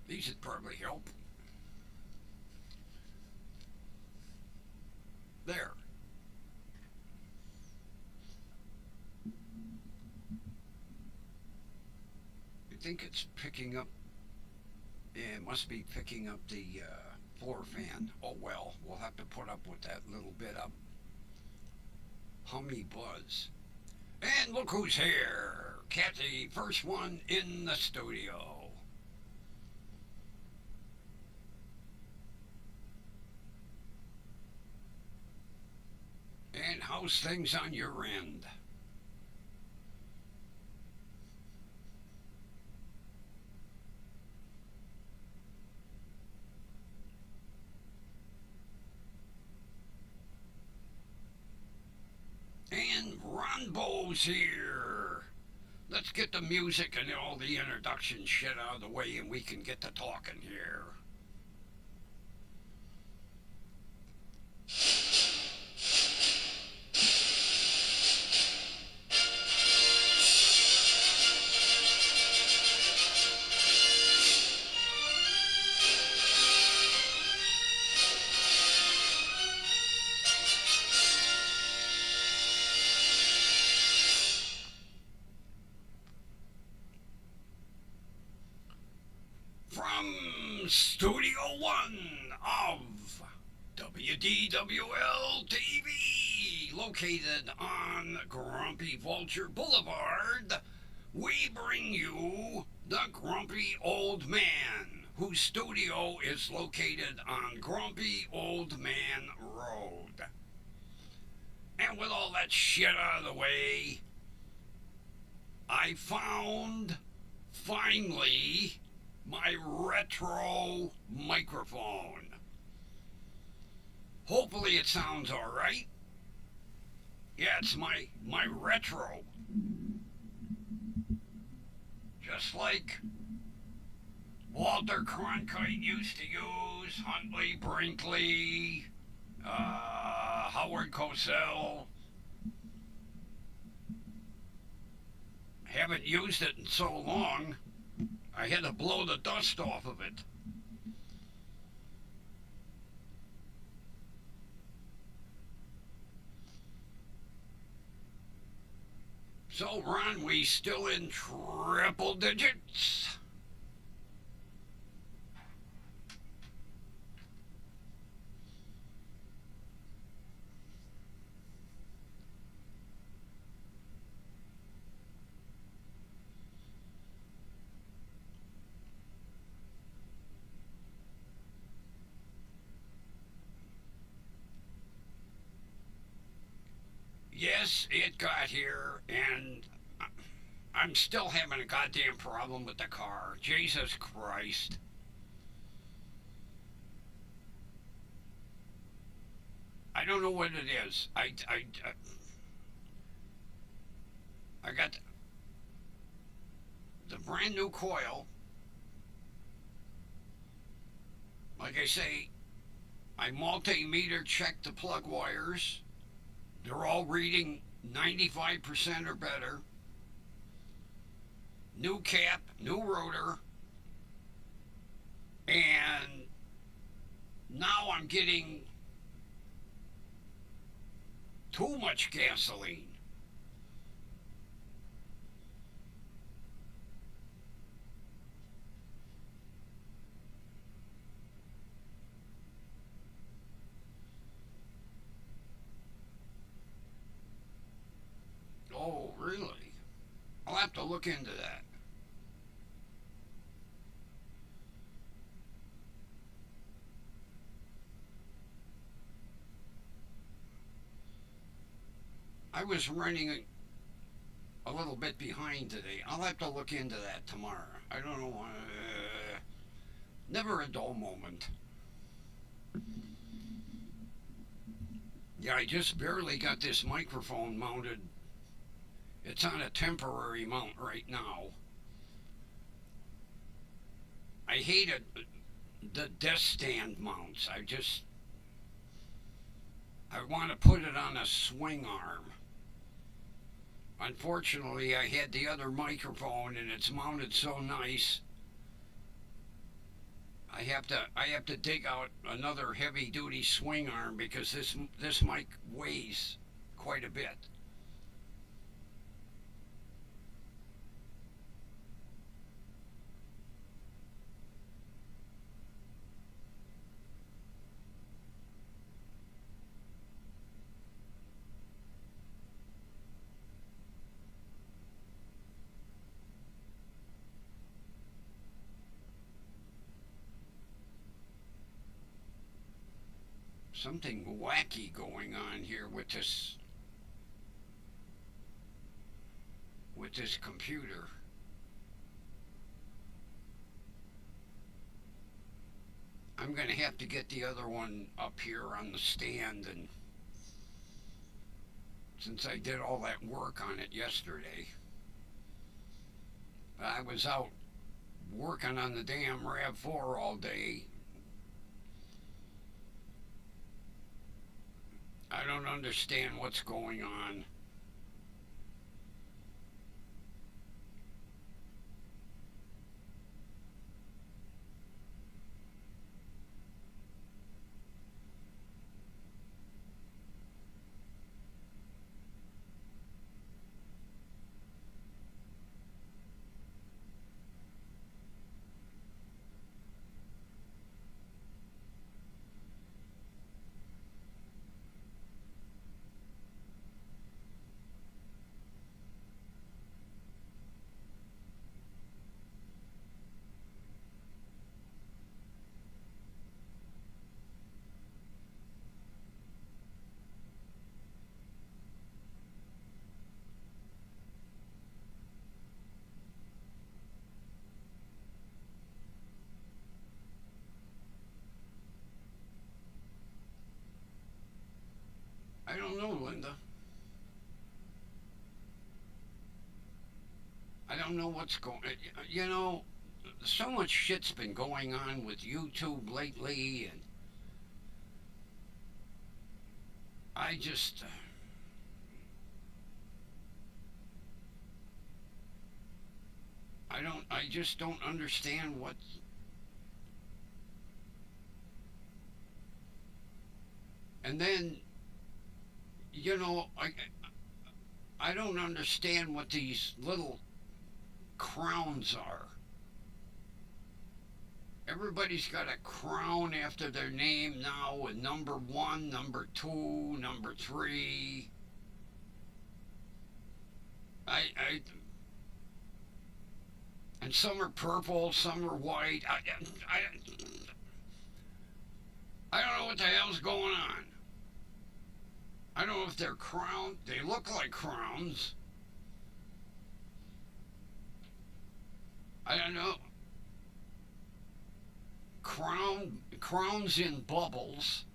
These should probably help. There. I think it's picking up. Yeah, it must be picking up the floor fan. Oh well, we'll have to put up with that little bit of hummy buzz. And look who's here. Kathy, first one in the studio. And how's things on your end? And Ronbo's here. Let's get the music and all the introduction shit out of the way and we can get to talking here. From Studio One of WDWL TV, located on Grumpy Vulture Boulevard, we bring you the Grumpy Old Man, whose studio is located on Grumpy Old Man Road. And with all that shit out of the way, I found, finally, my retro microphone. Hopefully it sounds alright. Yeah, it's my retro. Just like Walter Cronkite used to use, Huntley Brinkley, Howard Cosell. Haven't used it in so long, I had to blow the dust off of it. So, Ron, we still in triple digits? Yes, it got here, and I'm still having a goddamn problem with the car. Jesus Christ. I don't know what it is. I got the brand new coil. Like I say, I multimeter checked the plug wires. They're all reading 95% or better. New cap, new rotor, and now I'm getting too much gasoline. Oh, really? I'll have to look into that. I was running a little bit behind today. I'll have to look into that tomorrow. I don't know. Never a dull moment. Yeah, I just barely got this microphone mounted. It's on a temporary mount right now. I hate it. The desk stand mounts. I want to put it on a swing arm. Unfortunately, I had the other microphone and it's mounted so nice. I have to dig out another heavy duty swing arm because this mic weighs quite a bit. Something wacky going on here with this computer. I'm gonna have to get the other one up here on the stand, and since I did all that work on it yesterday, I was out working on the damn RAV4 all day. I don't understand what's going on. I don't know, Linda. I don't know what's going. You know, so much shit's been going on with YouTube lately, and I just, I just don't understand what. And then, you know, I don't understand what these little crowns are. Everybody's got a crown after their name now with number one, number two, number three. I and some are purple, some are white. I don't know what the hell's going on. I don't know if they're crown. They look like crowns. I don't know. Crowns in bubbles.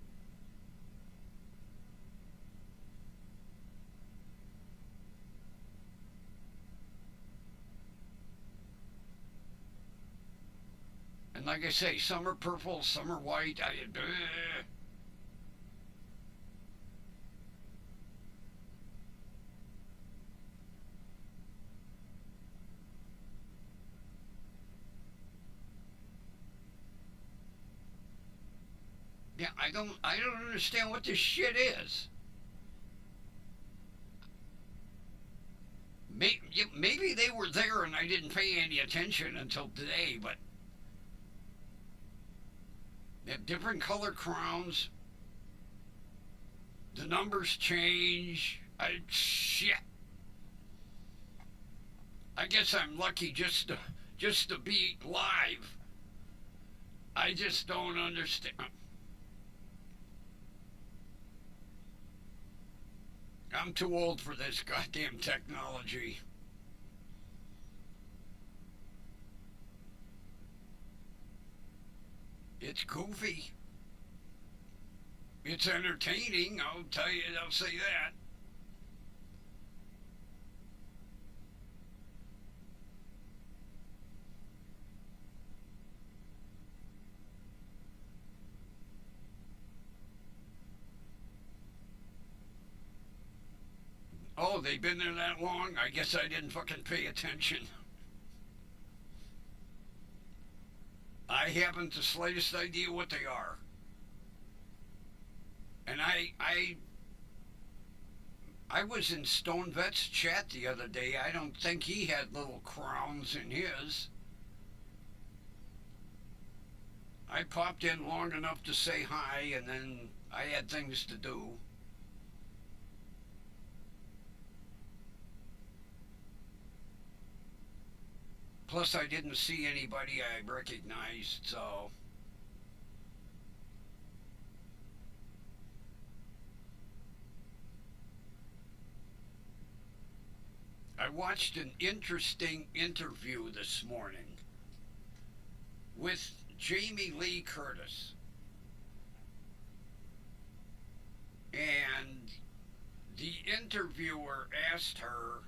And like I say, some are purple, some are white. Yeah, I don't understand what this shit is. Maybe they were there and I didn't pay any attention until today, but they have different color crowns. The numbers change. Shit. I guess I'm lucky just to be live. I just don't understand. I'm too old for this goddamn technology. It's goofy. It's entertaining. I'll tell you. I'll say that. Oh, they've been there that long? I guess I didn't fucking pay attention. I haven't the slightest idea what they are. And I was in Stone Vet's chat the other day. I don't think he had little crowns in his. I popped in long enough to say hi, and then I had things to do. Plus, I didn't see anybody I recognized, so. I watched an interesting interview this morning with Jamie Lee Curtis. And the interviewer asked her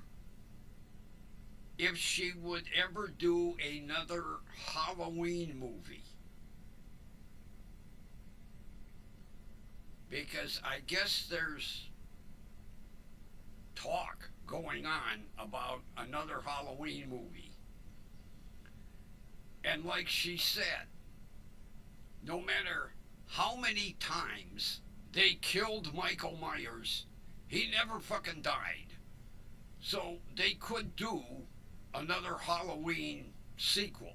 if she would ever do another Halloween movie. Because I guess there's talk going on about another Halloween movie. And like she said, no matter how many times they killed Michael Myers, he never fucking died. So they could do another Halloween sequel.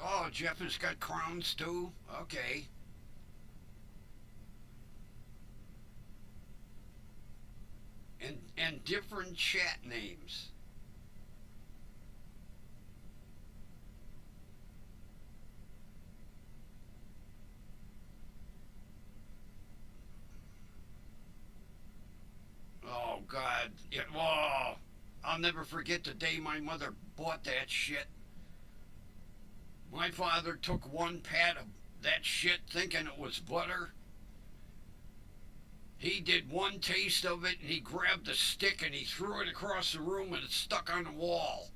Oh, Jeff has got crowns too? Okay. And different chat names. Oh God. Oh, I'll never forget the day my mother bought that shit. My father took one pat of that shit thinking it was butter. He did one taste of it and he grabbed the stick and he threw it across the room and it stuck on the wall.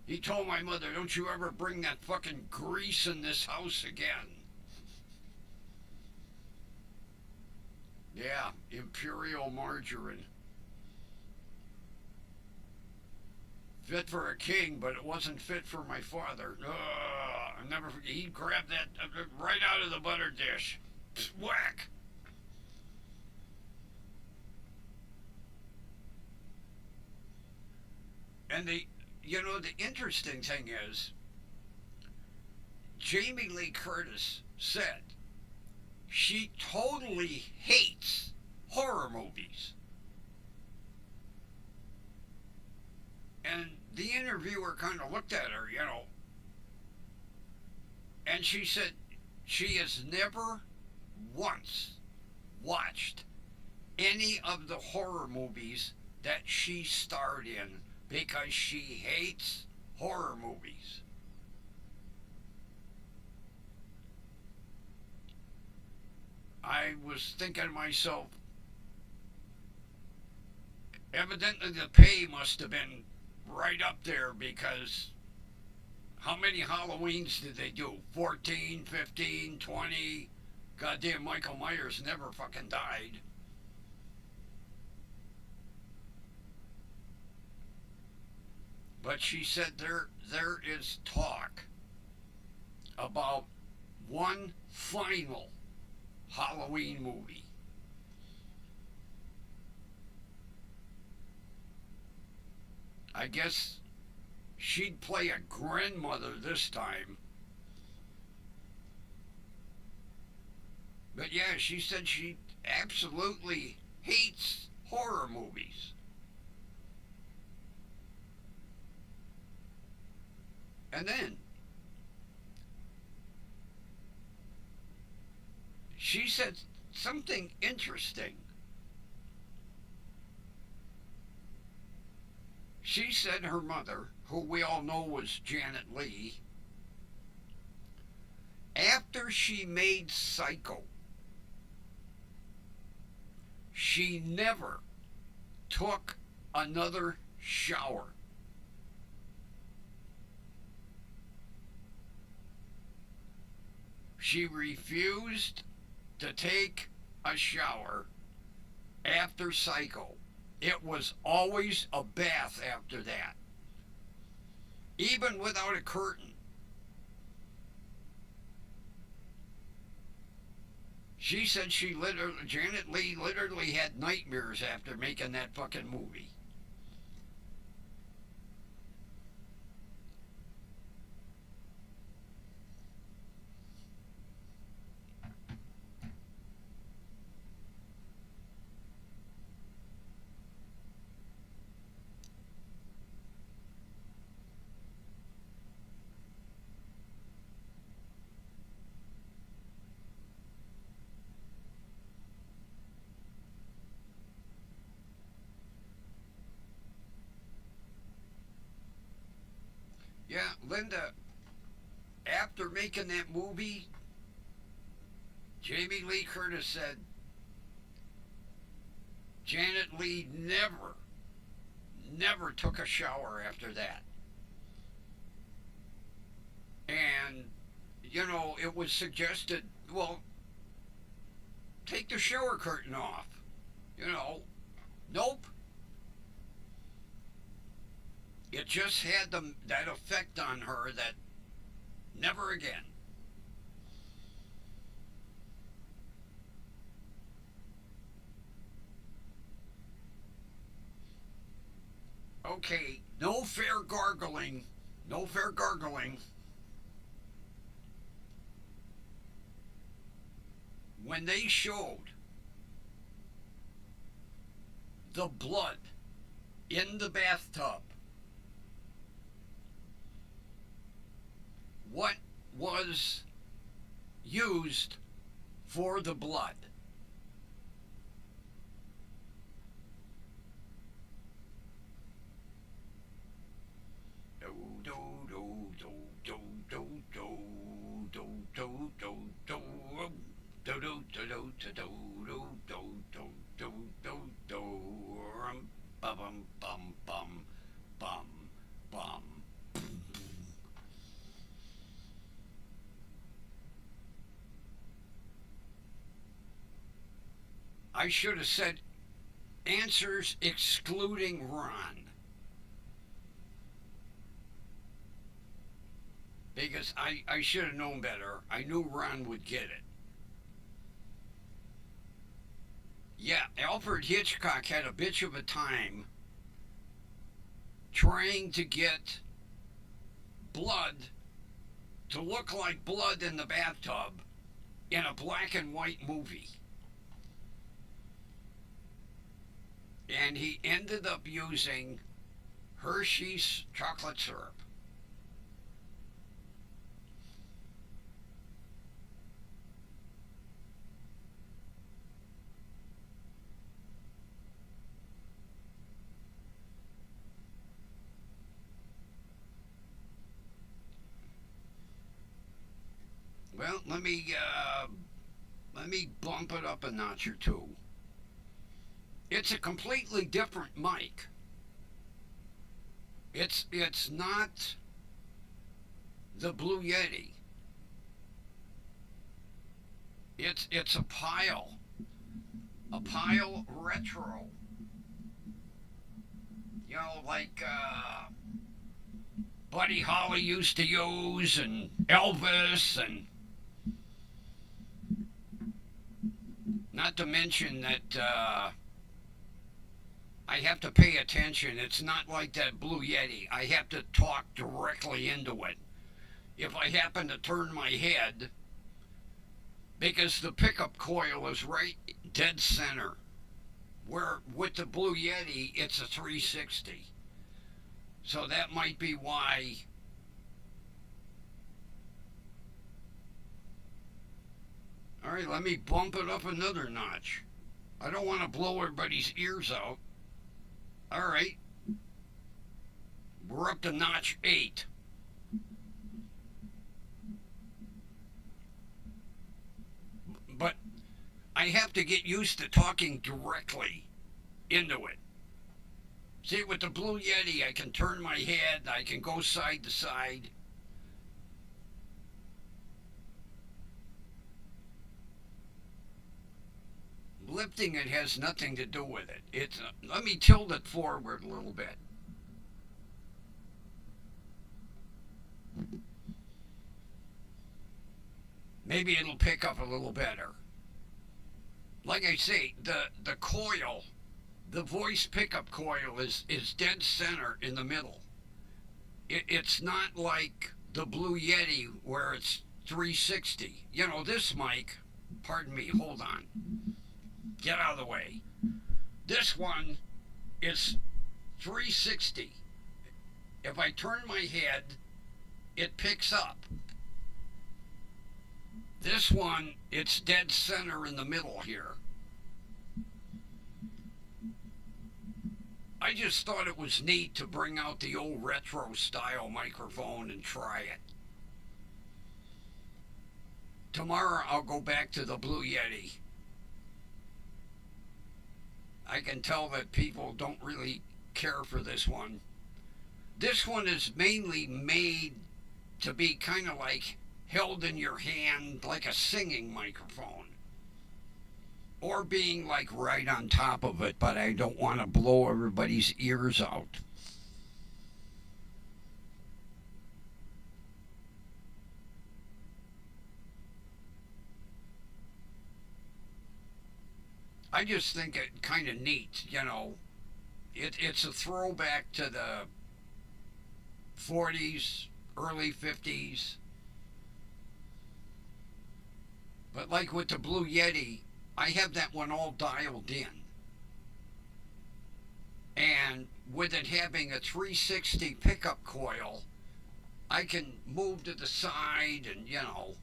He told my mother, don't you ever bring that fucking grease in this house again. Yeah, imperial margarine. Fit for a king, but it wasn't fit for my father. I never forget. He grabbed that right out of the butter dish. Whack. And the interesting thing is, Jamie Lee Curtis said she totally hates horror movies. And the interviewer kind of looked at her, and she said she has never once watched any of the horror movies that she starred in because she hates horror movies. I was thinking to myself, evidently the pay must have been right up there because how many Halloweens did they do? 14, 15, 20? Goddamn, Michael Myers never fucking died. But she said there is talk about one final Halloween movie. I guess she'd play a grandmother this time. But yeah, she said she absolutely hates horror movies. And then she said something interesting. She said her mother, who we all know was Janet Leigh, after she made Psycho, she never took another shower. She refused to take a shower after cycle. It was always a bath after that, even without a curtain. She said Janet Leigh literally had nightmares after making that fucking movie. Yeah, Linda, after making that movie, Jamie Lee Curtis said Janet Leigh never took a shower after that. And, it was suggested, well, take the shower curtain off. Nope. It just had that effect on her that never again. Okay, no fair gargling. No fair gargling. When they showed the blood in the bathtub, what was used for the blood? I should have said answers excluding Ron. Because I should have known better. I knew Ron would get it. Yeah, Alfred Hitchcock had a bitch of a time trying to get blood to look like blood in the bathtub in a black and white movie. And he ended up using Hershey's chocolate syrup. Well, let me bump it up a notch or two. It's a completely different mic. It's not the Blue Yeti. It's a pile retro. Like Buddy Holly used to use, and Elvis, and not to mention that I have to pay attention. It's not like that Blue Yeti. I have to talk directly into it. If I happen to turn my head, because the pickup coil is right dead center, where with the Blue Yeti, it's a 360. So that might be why. All right, let me bump it up another notch. I don't want to blow everybody's ears out. All right. We're up to notch 8. But I have to get used to talking directly into it. See, with the Blue Yeti, I can turn my head, I can go side to side. lifting it has nothing to do with it. It's let me tilt it forward a little bit. Maybe it'll pick up a little better. Like I say, the coil, the voice pickup coil is dead center in the middle. It's not like the Blue Yeti where it's 360. You know, this mic, pardon me, hold on. Get out of the way. This one is 360. If I turn my head, it picks up. This one, it's dead center in the middle here. I just thought it was neat to bring out the old retro style microphone and try it. Tomorrow I'll go back to the Blue Yeti. I can tell that people don't really care for this one. This one is mainly made to be kind of like held in your hand like a singing microphone. Or being like right on top of it, but I don't want to blow everybody's ears out. I just think it kind of neat, you know. It's a throwback to the 40s, early 50s. But like with the Blue Yeti, I have that one all dialed in. And with it having a 360 pickup coil, I can move to the side and, you know.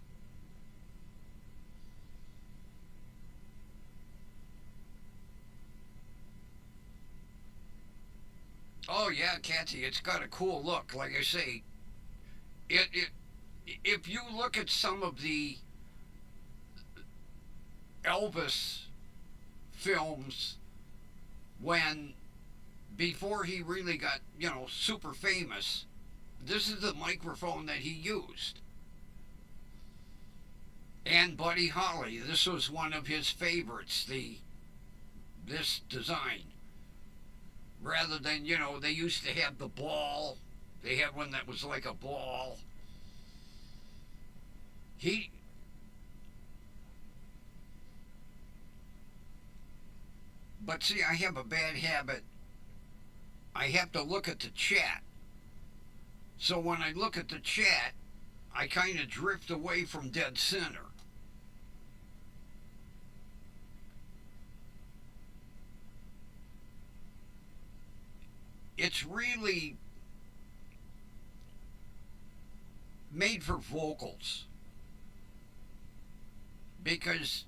Oh yeah, Kathy, it's got a cool look. Like I say, it if you look at some of the Elvis films when before he really got, you know, super famous, this is the microphone that he used. And Buddy Holly, this was one of his favorites, this design. Rather than, you know, they used to have the ball. They had one that was like a ball. He But see, I have a bad habit. I have to look at the chat. So when I look at the chat, I kind of drift away from dead center. It's really made for vocals. Because,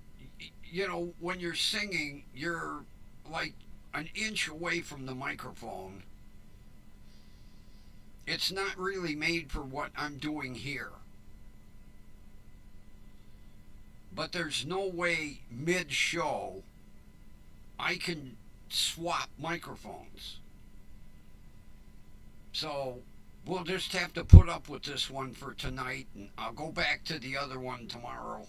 you know, when you're singing, you're like an inch away from the microphone. It's not really made for what I'm doing here. But there's no way mid-show I can swap microphones. So we'll just have to put up with this one for tonight, and I'll go back to the other one tomorrow.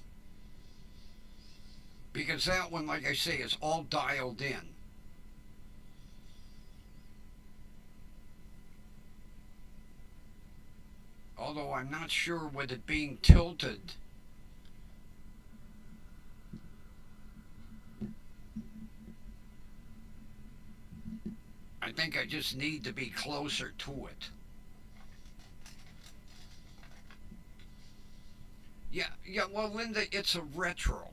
Because that one, like I say, is all dialed in. Although I'm not sure with it being tilted. I think I just need to be closer to it. Yeah, well, Linda, it's a retro.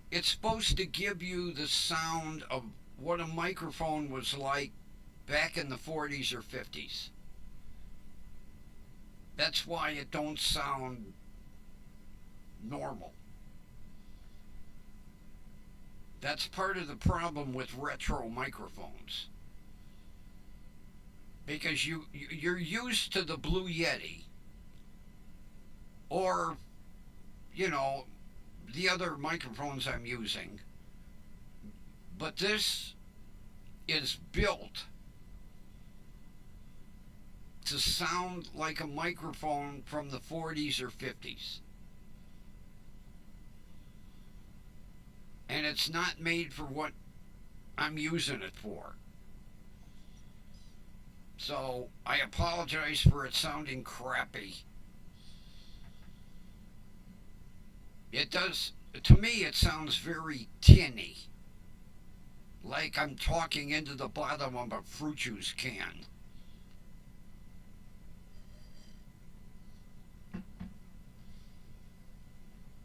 It's supposed to give you the sound of what a microphone was like back in the 40s or 50s. That's why it don't sound normal. That's part of the problem with retro microphones. Because you're used to the Blue Yeti or, you know, the other microphones I'm using. But this is built to sound like a microphone from the 40s or 50s. and it's not made for what I'm using it for. So I apologize for it sounding crappy. It does, to me, it sounds very tinny, like I'm talking into the bottom of a fruit juice can.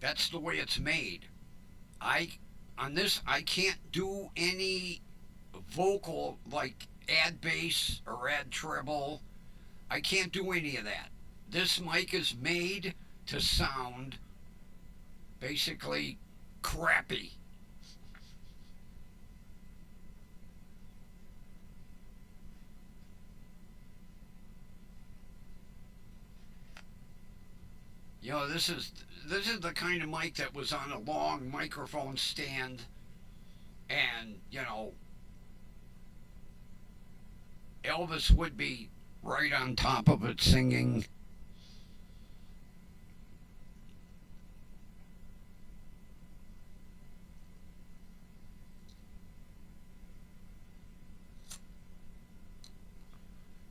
That's the way it's made. I on this I can't do any vocal like add bass or add treble. I can't do any of that. This mic is made to sound basically crappy. You know, this is the kind of mic that was on a long microphone stand, and Elvis would be right on top of it singing.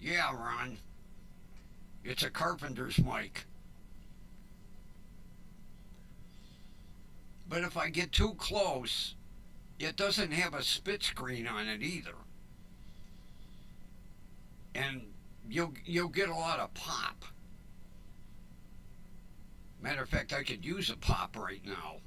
Yeah, Ron, it's a carpenter's mic. But if I get too close, it doesn't have a spit screen on it either. And you'll get a lot of pop. Matter of fact, I could use a pop right now.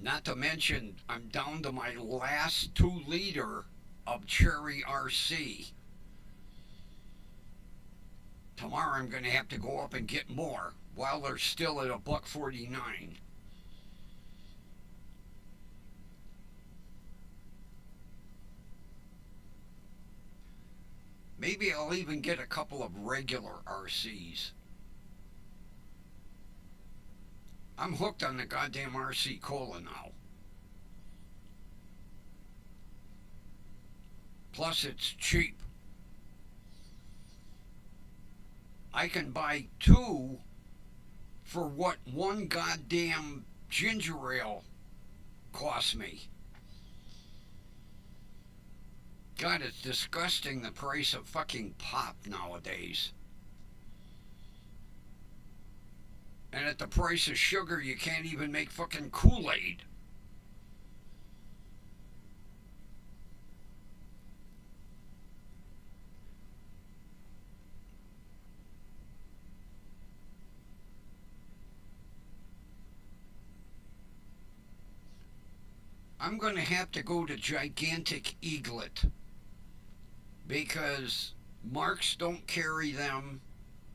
Not to mention, I'm down to my last 2 liter of Cherry RC. Tomorrow I'm going to have to go up and get more while they're still at a buck 49. Maybe I'll even get a couple of regular RCs. I'm hooked on the goddamn RC Cola now. Plus, it's cheap. I can buy 2 for what one goddamn ginger ale cost me. God, it's disgusting the price of fucking pop nowadays. And at the price of sugar, you can't even make fucking Kool-Aid. I'm going to have to go to Gigantic Eaglet because Marks don't carry them,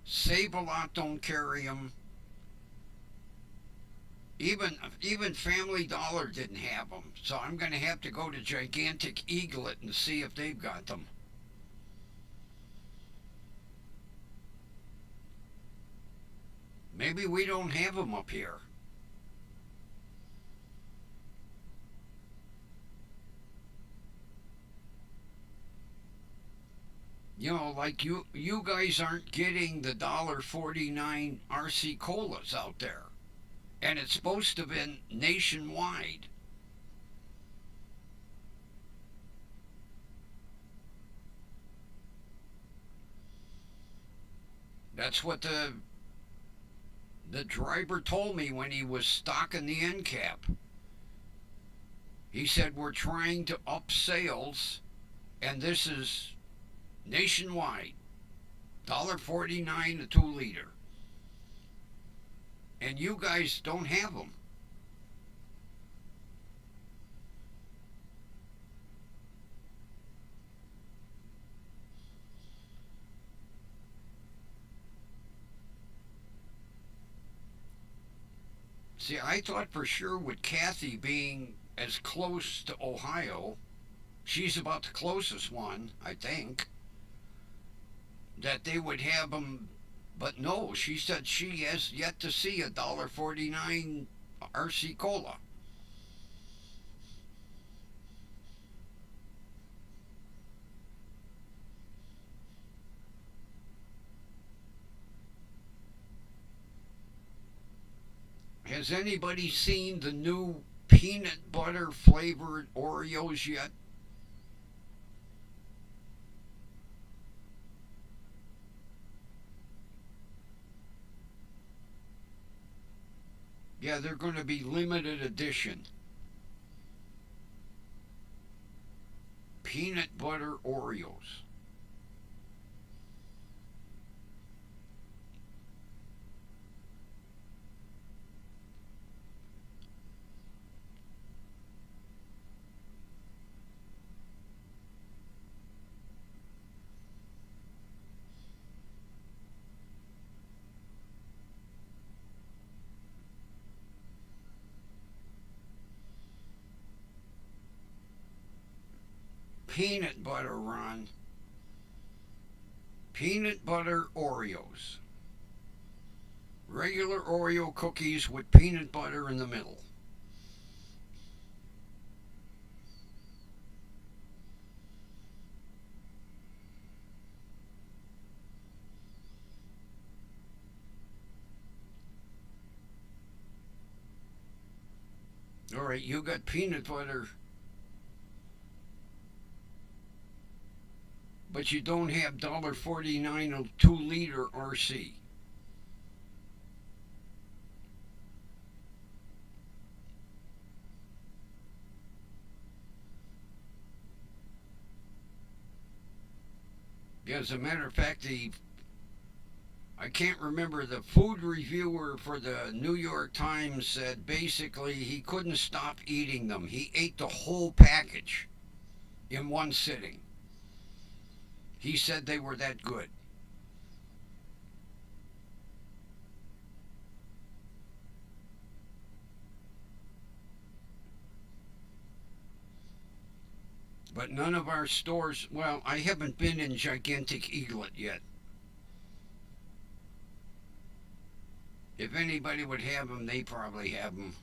Save-A-Lot don't carry them, even Family Dollar didn't have them. So I'm going to have to go to Gigantic Eaglet and see if they've got them. Maybe we don't have them up here. Like you guys aren't getting the $1.49 RC colas out there, and it's supposed to have been nationwide. That's what the driver told me when he was stocking the end cap. He said we're trying to up sales, and this is nationwide. $1.49 a 2 liter. And you guys don't have them. See, I thought for sure with Kathy being as close to Ohio, she's about the closest one, I think, that they would have them. But no, she said she has yet to see a $1.49 RC Cola. Has anybody seen the new peanut butter flavored Oreos yet? Yeah, they're going to be limited edition. Peanut butter Oreos. Peanut butter, Ron. Peanut butter Oreos. Regular Oreo cookies with peanut butter in the middle. All right, you got peanut butter, but you don't have $1.49 a 2 liter RC. Yeah, as a matter of fact, I can't remember, the food reviewer for the New York Times said basically he couldn't stop eating them. He ate the whole package in one sitting. He said they were that good. But none of our stores, well, I haven't been in Gigantic Eaglet yet. If anybody would have them, they probably have them.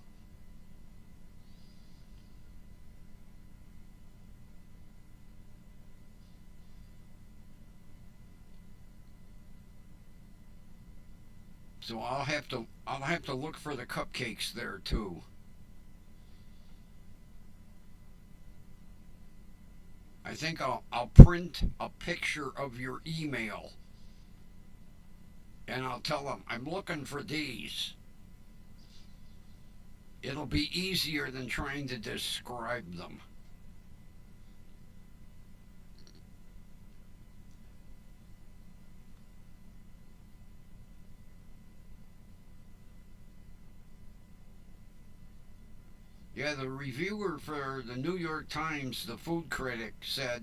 So I'll have to look for the cupcakes there too. I think I'll print a picture of your email and I'll tell them I'm looking for these. It'll be easier than trying to describe them. Yeah, the reviewer for the New York Times, the food critic, said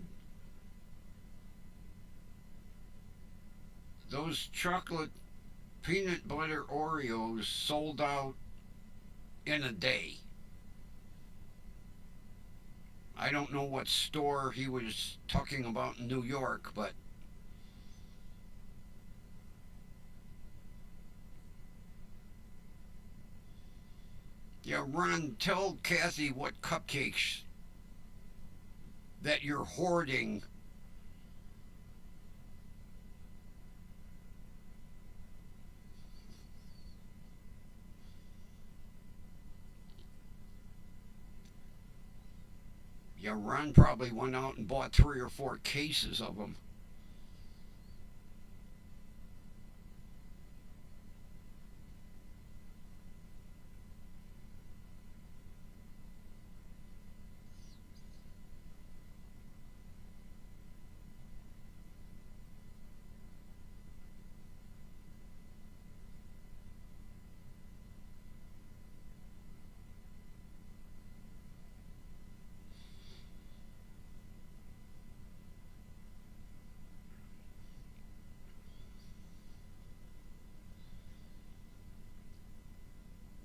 those chocolate peanut butter Oreos sold out in a day. I don't know what store he was talking about in New York, but yeah, Ron, tell Kathy what cupcakes that you're hoarding. Yeah, Ron probably went out and bought 3 or 4 cases of them.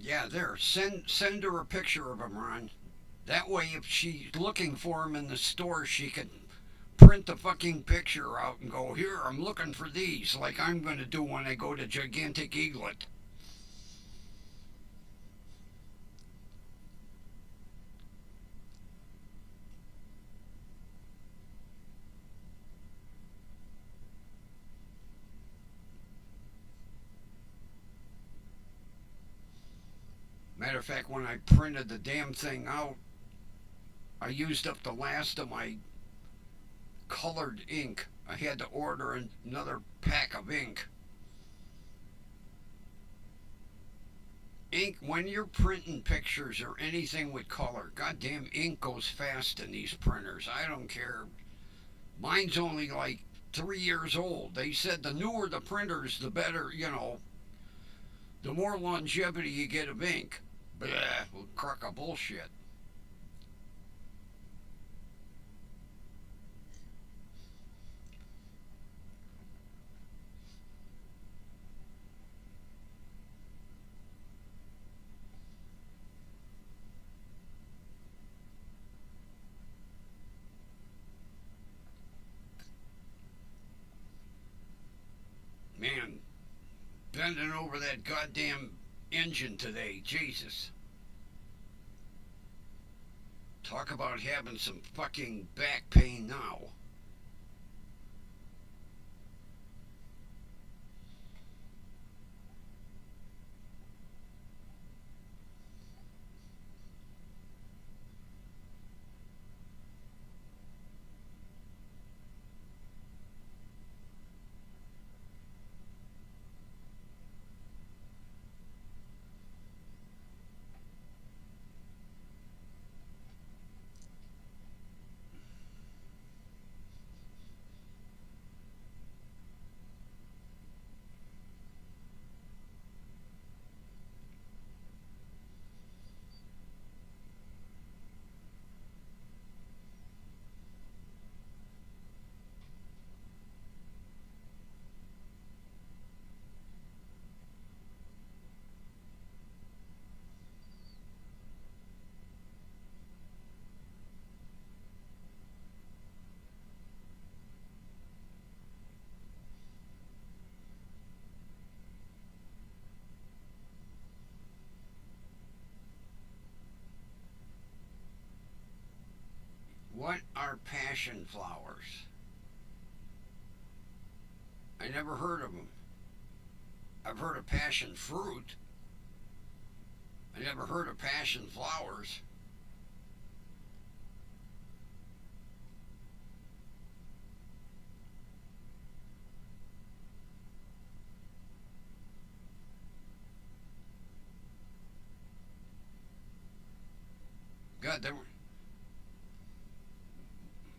Yeah, there. Send her a picture of them, Ron. That way, if she's looking for them in the store, she can print the fucking picture out and go, here, I'm looking for these, like I'm going to do when I go to Gigantic Eaglet. Matter of fact, when I printed the damn thing out, I used up the last of my colored ink. I had to order another pack of ink. Ink, when you're printing pictures or anything with color, goddamn ink goes fast in these printers. I don't care. Mine's only like 3 years old. They said the newer the printers, the better, the more longevity you get of ink. Blah, crock of bullshit. Man, bending over that goddamn engine today, Jesus. Talk about having some fucking back pain now. What are passion flowers? I never heard of them. I've heard of passion fruit. I never heard of passion flowers. God,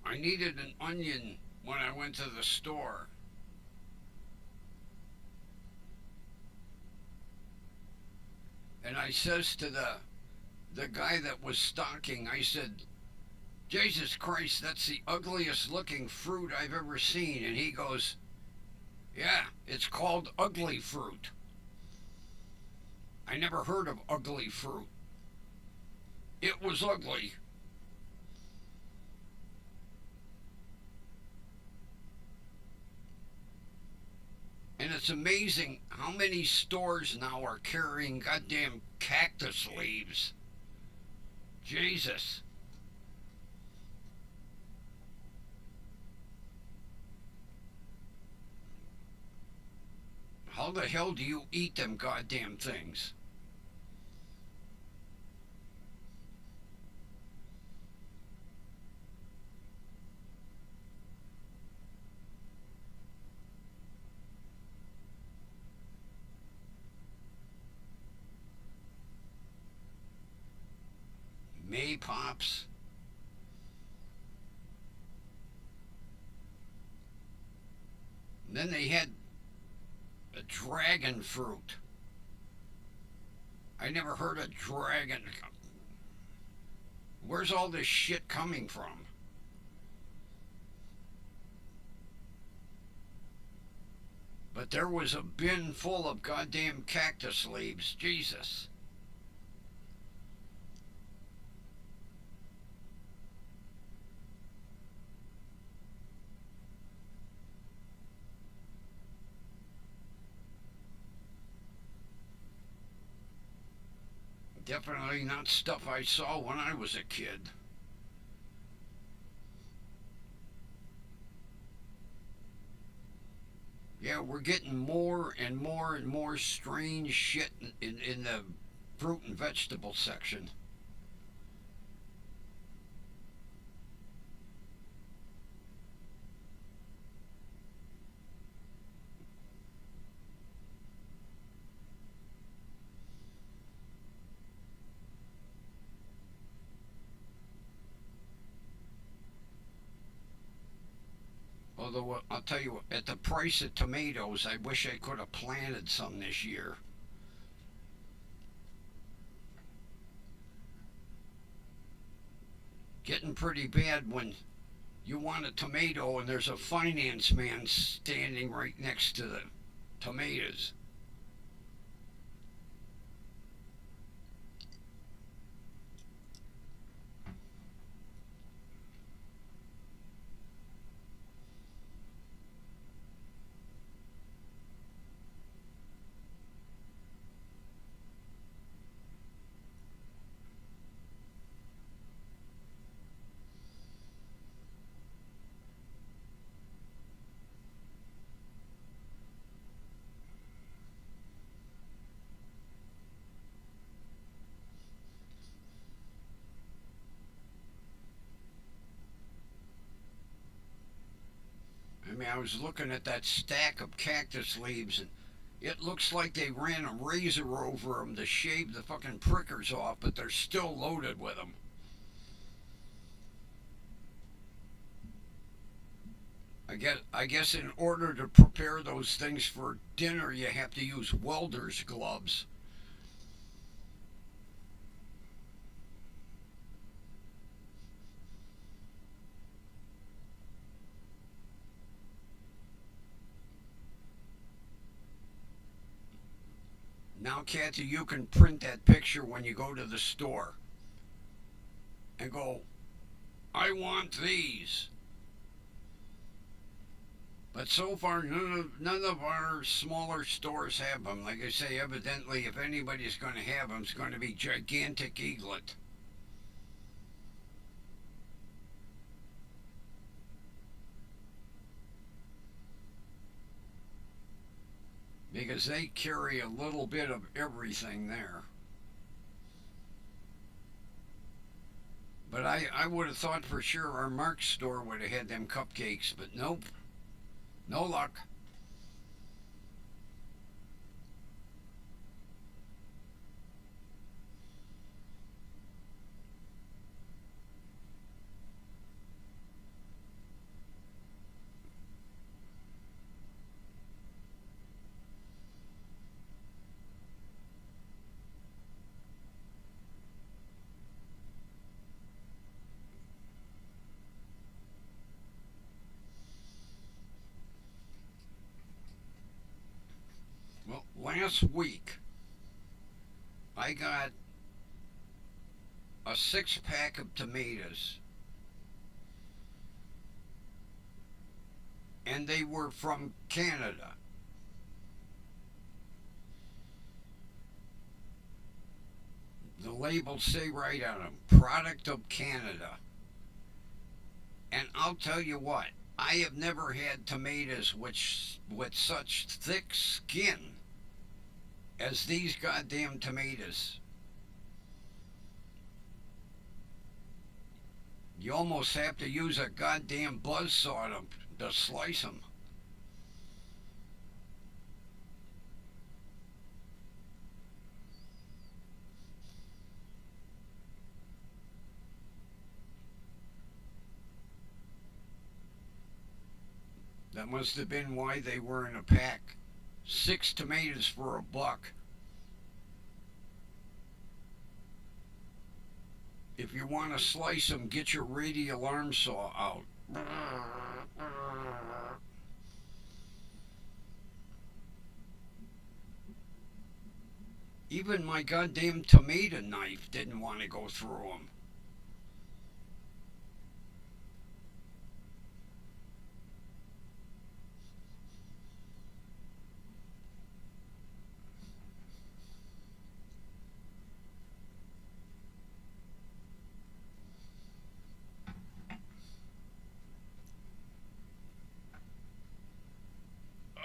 I needed an onion when I went to the store. And I says to the guy that was stocking, I said, Jesus Christ, that's the ugliest looking fruit I've ever seen. And he goes, yeah, it's called ugly fruit. I never heard of ugly fruit. It was ugly. And it's amazing how many stores now are carrying goddamn cactus leaves. Jesus. How the hell do you eat them goddamn things? May pops. And then they had a dragon fruit. I never heard of dragon. Where's all this shit coming from? But there was a bin full of goddamn cactus leaves. Jesus. Definitely not stuff I saw when I was a kid. Yeah, we're getting more and more and more strange shit in the fruit and vegetable section. Although I'll tell you, at the price of tomatoes, I wish I could have planted some this year. Getting pretty bad when you want a tomato and there's a finance man standing right next to the tomatoes. I mean, I was looking at that stack of cactus leaves, and it looks like they ran a razor over them to shave the fucking prickers off, but they're still loaded with them. I guess in order to prepare those things for dinner, you have to use welder's gloves. Now, Kathy, you can print that picture when you go to the store and go, I want these. But so far, none of our smaller stores have them. Like I say, evidently, if anybody's going to have them, it's going to be gigantic eaglet. Because they carry a little bit of everything there. But I would have thought for sure our Mark's store would have had them cupcakes, but nope, no luck. Well, last week I got a 6 pack of tomatoes, and they were from Canada. The labels say right on them, product of Canada. And I'll tell you what, I have never had tomatoes with such thick skin as these goddamn tomatoes. You almost have to use a goddamn buzzsaw to slice them. That must have been why they were in a pack. 6 tomatoes for $1. If you want to slice them, get your radial arm saw out. Even my goddamn tomato knife didn't want to go through them.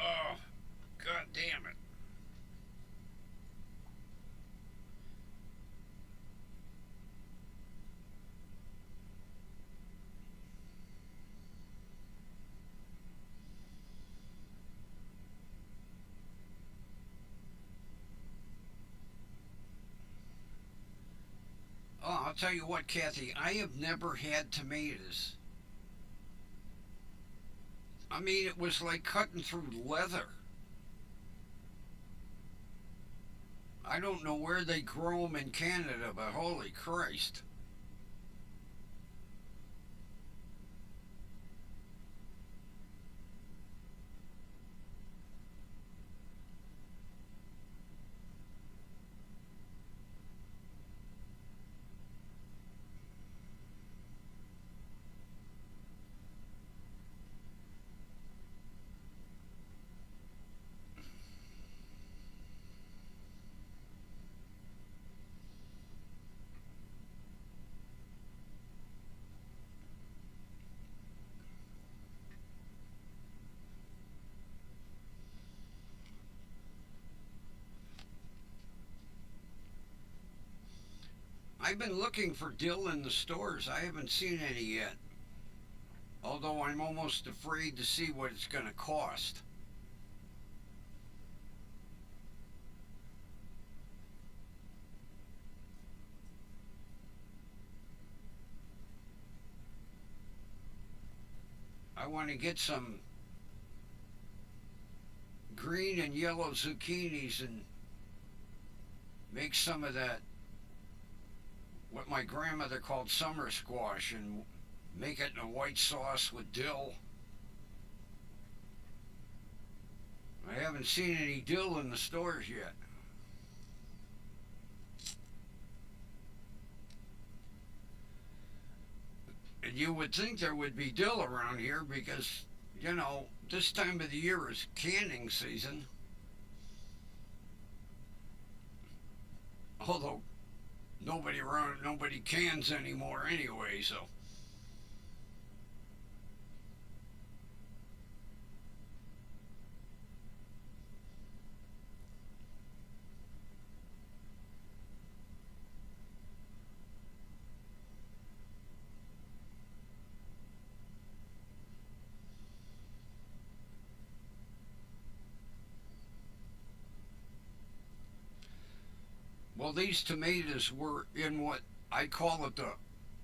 Oh, god damn it. I'll tell you what, Kathy, I have never had tomatoes. I mean, it was like cutting through leather. I don't know where they grow them in Canada, but holy Christ. I've been looking for dill in the stores. I haven't seen any yet. Although I'm almost afraid to see what it's going to cost. I want to get some green and yellow zucchinis and make some of that, what my grandmother called summer squash, and make it in a white sauce with dill. I haven't seen any dill in the stores yet. And you would think there would be dill around here because, this time of the year is canning season. Although nobody cans anymore anyway, so. Well, these tomatoes were in what I call it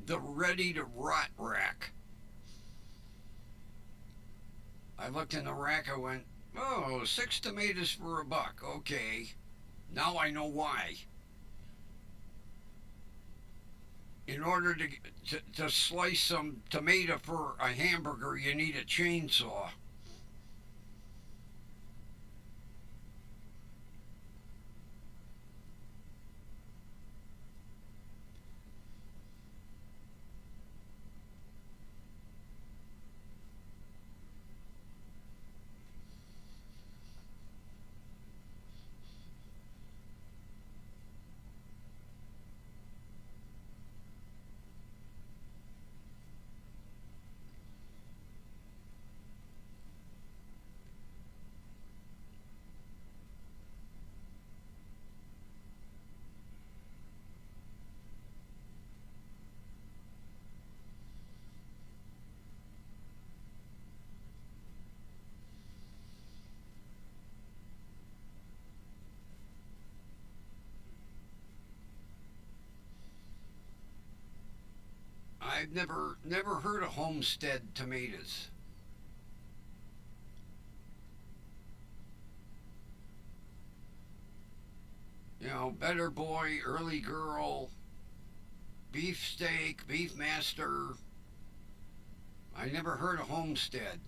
the ready to rot rack. I looked in the rack. I went, oh, 6 tomatoes for $1. Okay, now I know why. In order to slice some tomato for a hamburger, you need a chainsaw. I've never heard of homestead tomatoes. Better boy, early girl, beefsteak, beef master. I never heard of homestead.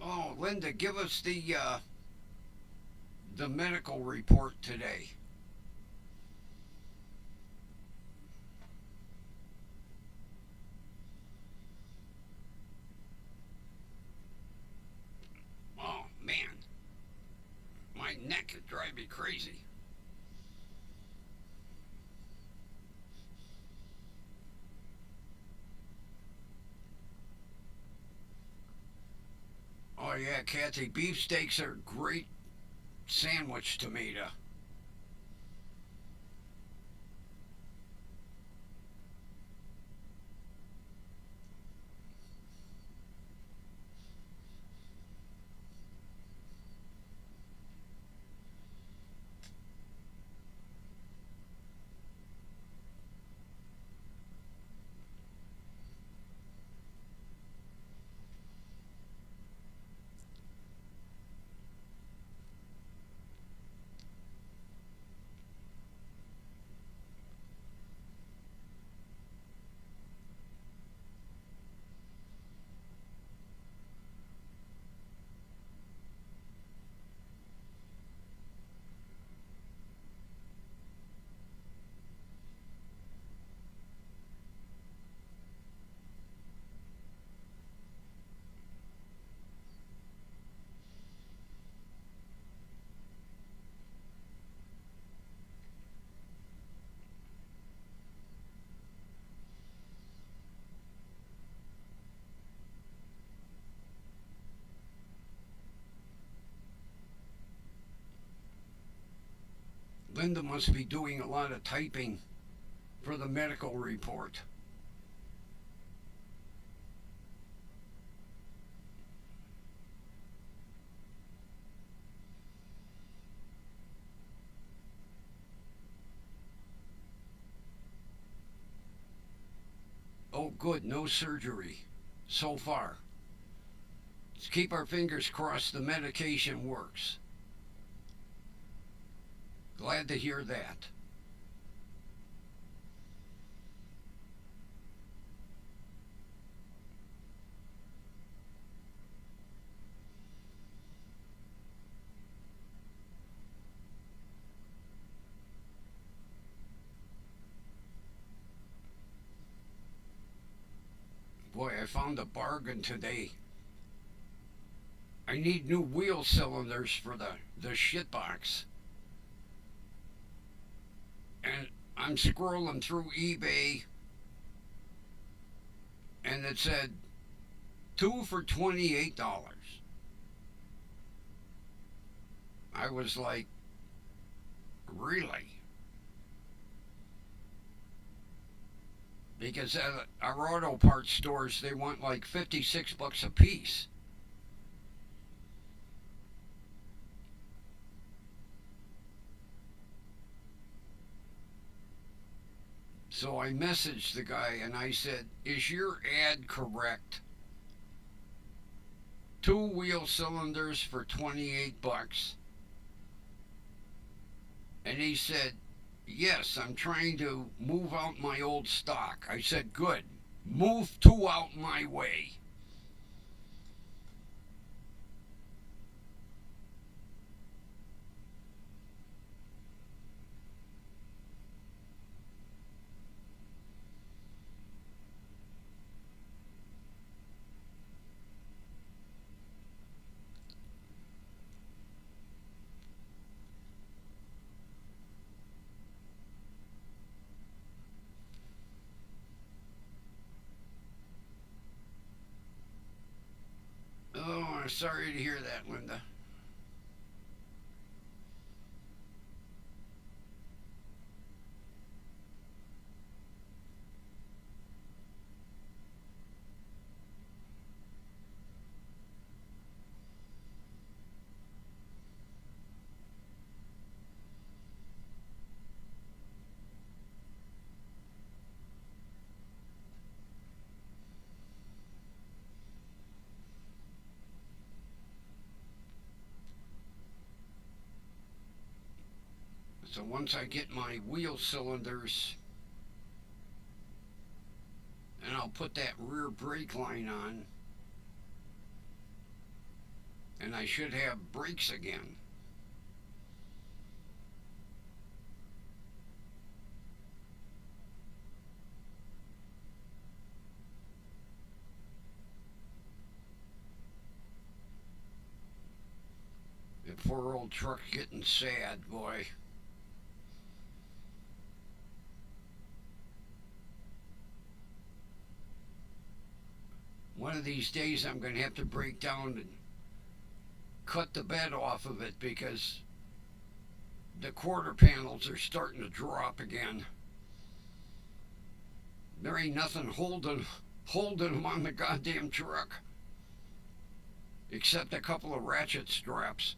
Oh, Linda, give us the medical report today. Oh man, my neck is driving me crazy. yeah, Kathy, beefsteaks are great sandwich tomato. Linda must be doing a lot of typing for the medical report. Oh, good, no surgery so far. Let's keep our fingers crossed the medication works. Glad to hear that. Boy, I found a bargain today. I need new wheel cylinders for the shit box. And I'm scrolling through eBay and it said two for $28. I was like, really? Because at our auto parts stores, they want like 56 bucks a piece. So I messaged the guy and I said, is your ad correct? Two wheel cylinders for 28 bucks. And he said, yes, I'm trying to move out my old stock. I said, good. Move two out my way. Oh, I'm sorry to hear that, Linda. So once I get my wheel cylinders, and I'll put that rear brake line on, and I should have brakes again. The poor old truck getting sad, boy. One of these days I'm going to have to break down cut the bed off of it because the quarter panels are starting to drop again. There ain't nothing holding them on the goddamn truck except a couple of ratchet straps.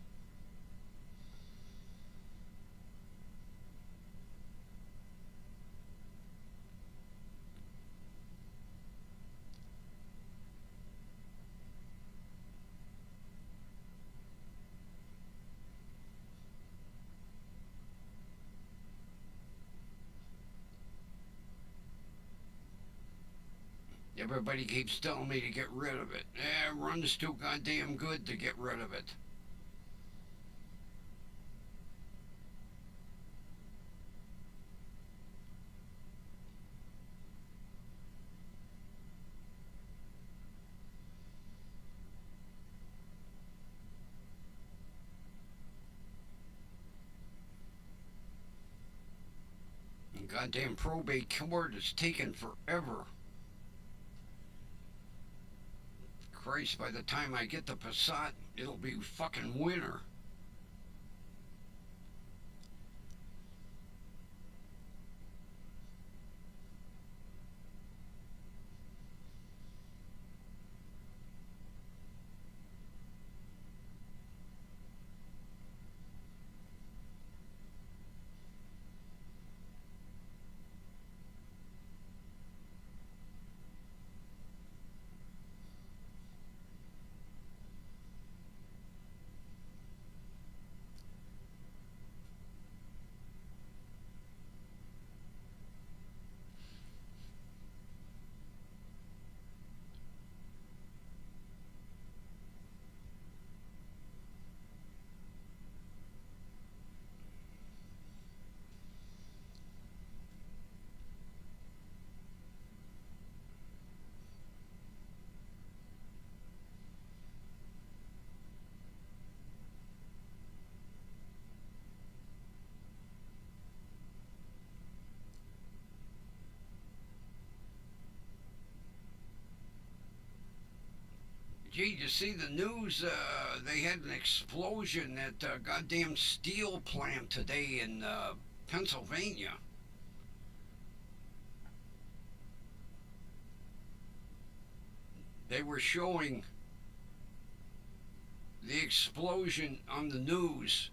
Everybody keeps telling me to get rid of it. It runs too goddamn good to get rid of it. And goddamn probate court is taking forever. Christ, by the time I get the Passat, it'll be fucking winter. Gee, you see the news? They had an explosion at a goddamn steel plant today in Pennsylvania. They were showing the explosion on the news.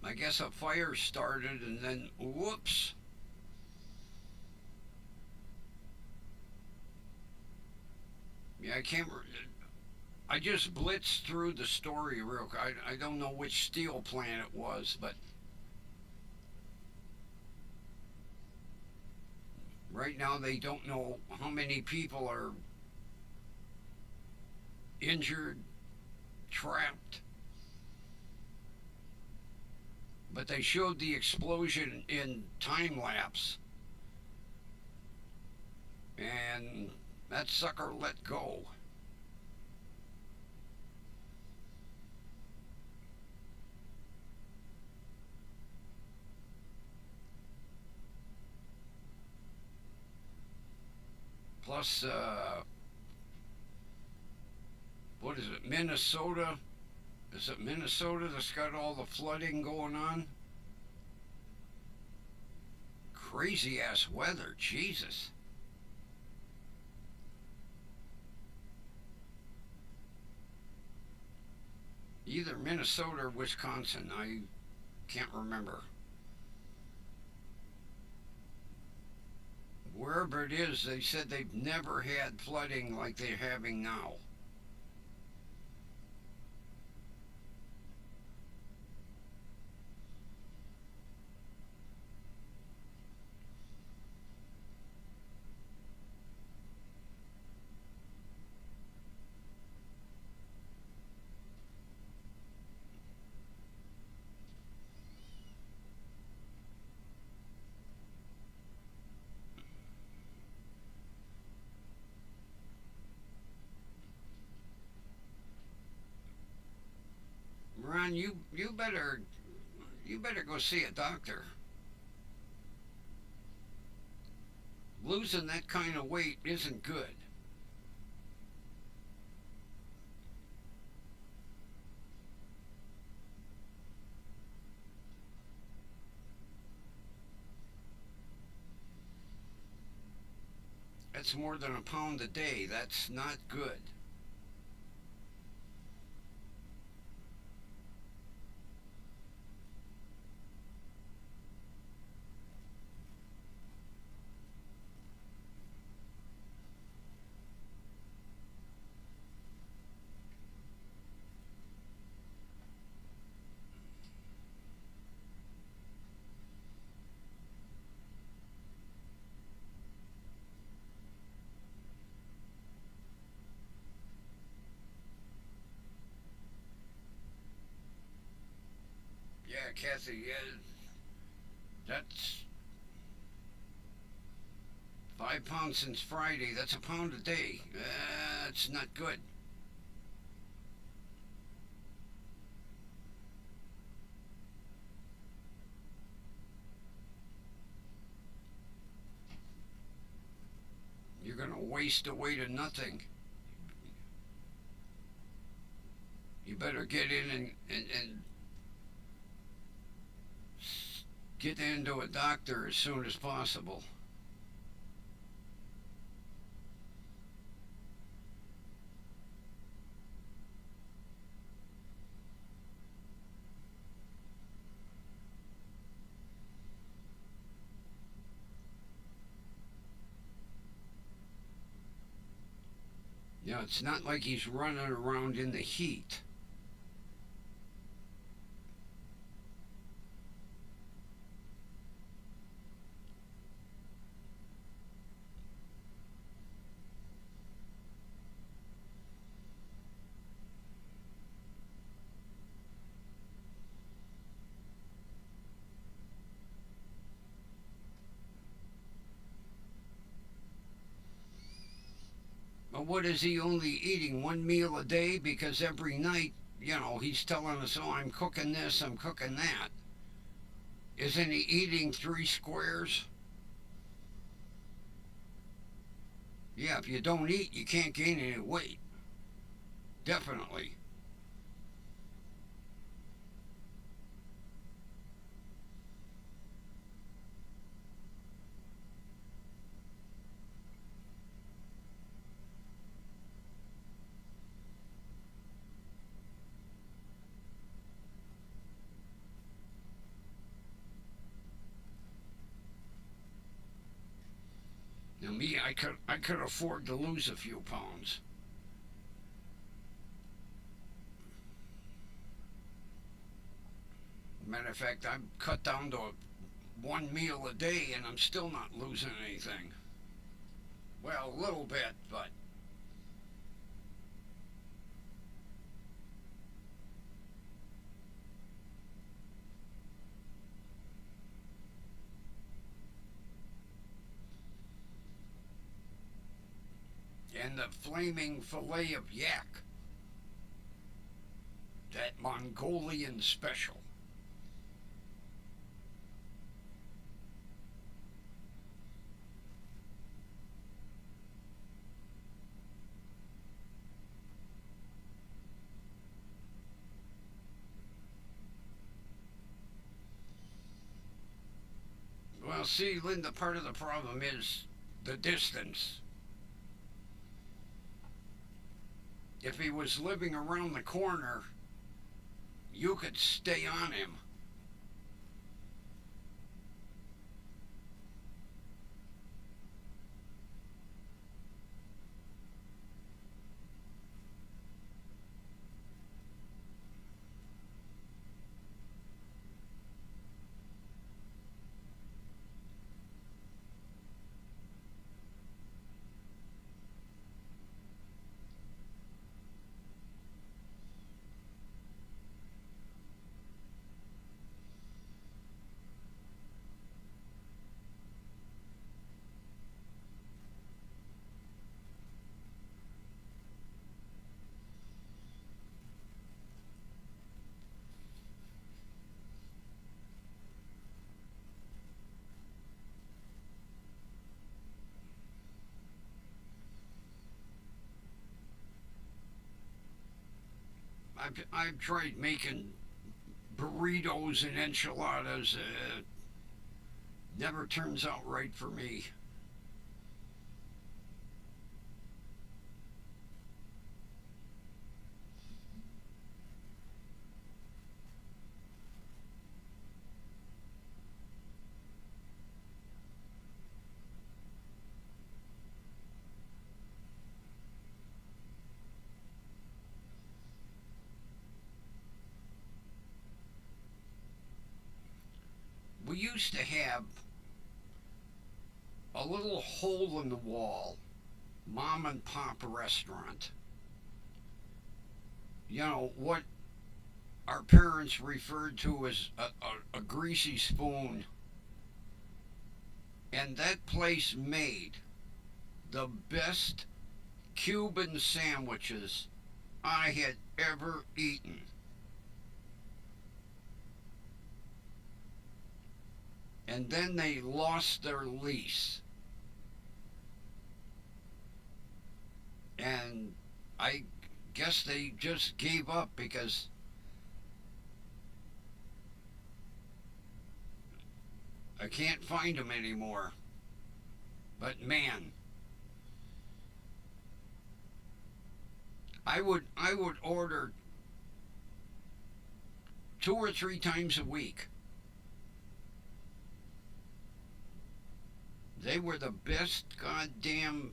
I guess a fire started and then whoops. Yeah, I can't. I just blitzed through the story real quick. I don't know which steel plant it was, but right now they don't know how many people are injured, trapped. But they showed the explosion in time lapse. And that sucker let go. Plus, what is it, Minnesota? Is it Minnesota that's got all the flooding going on? Crazy ass weather, Jesus. Either Minnesota or Wisconsin, I can't remember. Wherever it is, they said they've never had flooding like they're having now. Ron, you better go see a doctor. Losing that kind of weight isn't good. That's more than a pound a day. That's not good. Yeah, Kathy, yeah, that's 5 pounds since Friday. That's a pound a day. That's not good. You're going to waste away to nothing. You better get in and get into a doctor as soon as possible. You know, it's not like he's running around in the heat. But what is he only eating one meal a day? Because every night, he's telling us, oh, I'm cooking this, I'm cooking that. Isn't he eating 3 squares? Yeah, if you don't eat, you can't gain any weight. Definitely. Now me, I could afford to lose a few pounds. Matter of fact, I've cut down to one meal a day and I'm still not losing anything. Well, a little bit, but and the flaming fillet of yak, that Mongolian special. Well, see, Linda, part of the problem is the distance. If he was living around the corner, you could stay on him. I've tried making burritos and enchiladas. Never turns out right for me. used to have a little hole in the wall mom and pop restaurant. You know, what our parents referred to as a greasy spoon. And that place made the best Cuban sandwiches I had ever eaten. And then they lost their lease. And I guess they just gave up because I can't find them anymore. But man, I would order 2 or 3 times a week. They were the best goddamn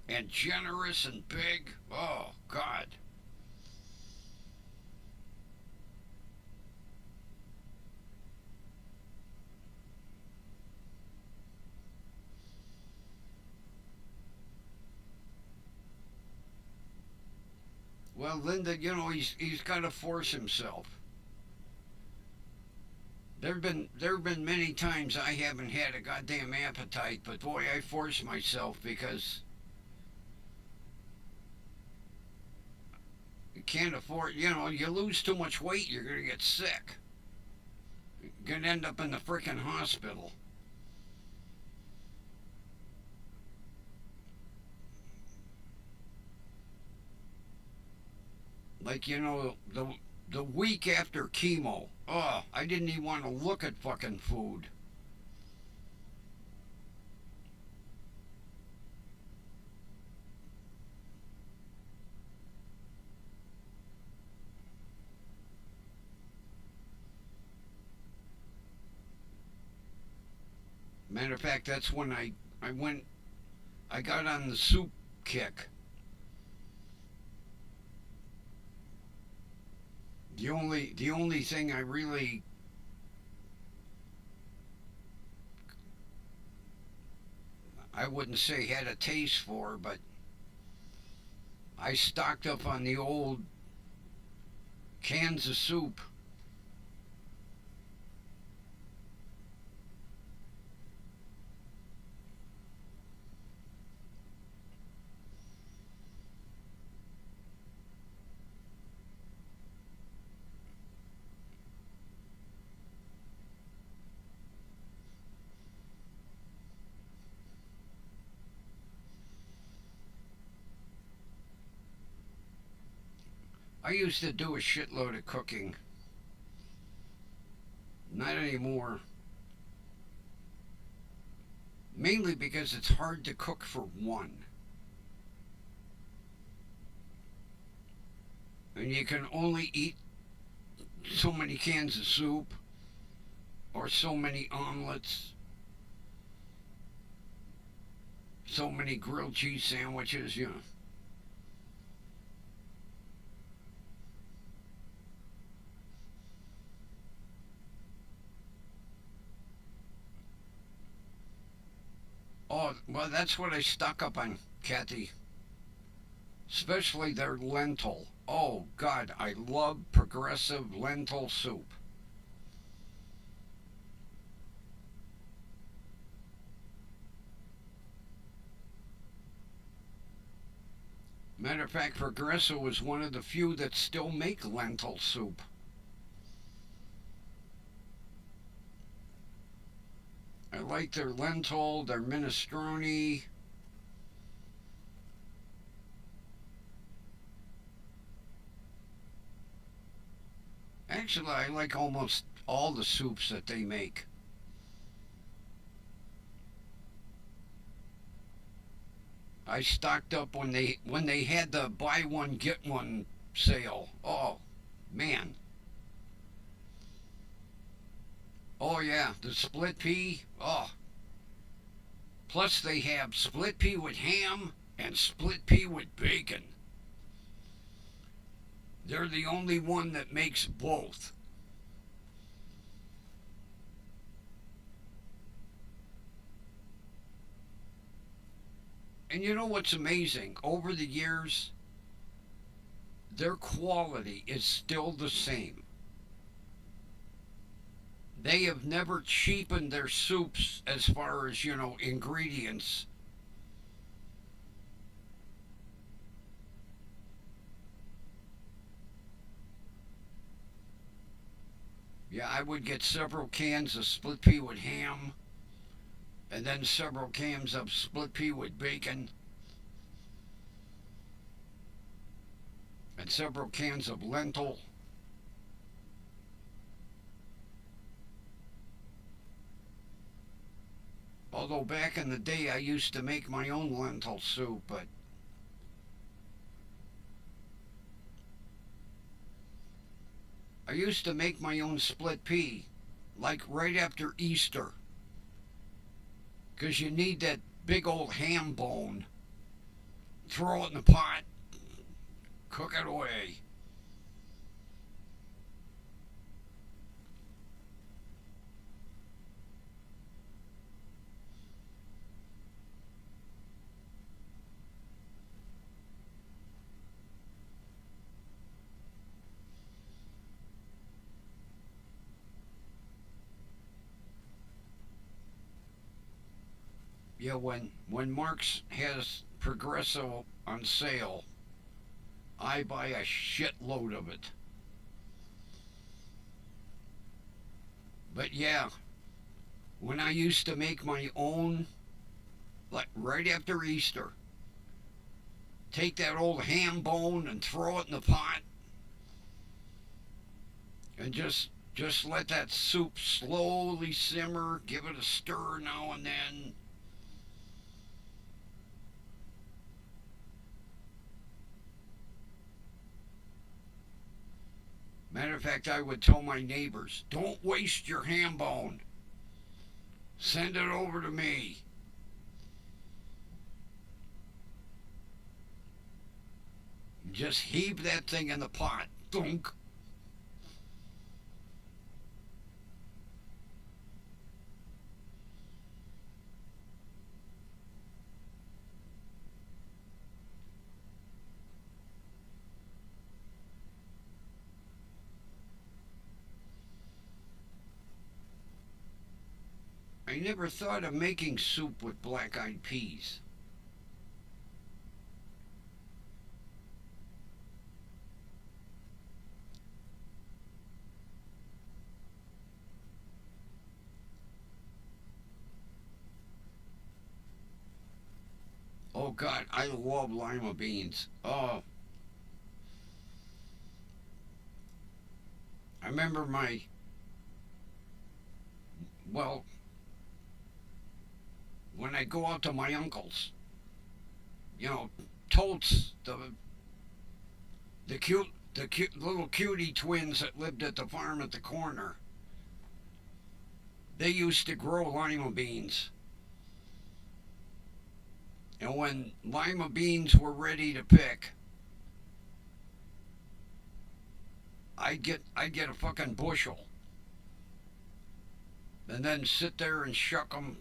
and generous and big. Oh God. Well, Linda, you know he's got to force himself. There've been many times I haven't had a goddamn appetite, but boy, I force myself because you can't afford. You know, you lose too much weight, you're gonna get sick. You're gonna end up in the frickin' hospital. Like the week after chemo. Oh, I didn't even want to look at fucking food. Matter of fact, that's when I went. I got on the soup kick. The only thing I really I wouldn't say had a taste for, but I stocked up on the old cans of soup. I used to do a shitload of cooking. Not anymore. Mainly because it's hard to cook for one. And you can only eat so many cans of soup or so many omelets, so many grilled cheese sandwiches, you know. Oh, well, that's what I stock up on, Kathy. Especially their lentil. Oh, God, I love progressive lentil soup. Matter of fact, Progresso is one of the few that still make lentil soup. I like their lentil, their minestrone. Actually, I like almost all the soups that they make. I stocked up when they had the buy one get one sale. Oh man. Oh yeah, the split pea. Oh, plus they have split pea with ham and split pea with bacon. They're the only one that makes both. And you know what's amazing? Over the years, their quality is still the same. They have never cheapened their soups as far as, ingredients. Yeah, I would get several cans of split pea with ham, and then several cans of split pea with bacon, and several cans of lentil. Although back in the day I used to make my own lentil soup, but I used to make my own split pea, like right after Easter, 'cause you need that big old ham bone. Throw it in the pot, cook it away. Yeah, when Mark's has Progresso on sale, I buy a shitload of it. But yeah, when I used to make my own, like right after Easter, take that old ham bone and throw it in the pot, and just let that soup slowly simmer, give it a stir now and then. Matter of fact, I would tell my neighbors, don't waste your ham bone. Send it over to me. Just heave that thing in the pot. Thunk. I never thought of making soup with black eyed peas. Oh God, I love lima beans. Oh, I remember well, when I go out to my uncle's, you know, totes the little cutie twins that lived at the farm at the corner. They used to grow lima beans, and when lima beans were ready to pick, I'd get a fucking bushel, and then sit there and shuck them.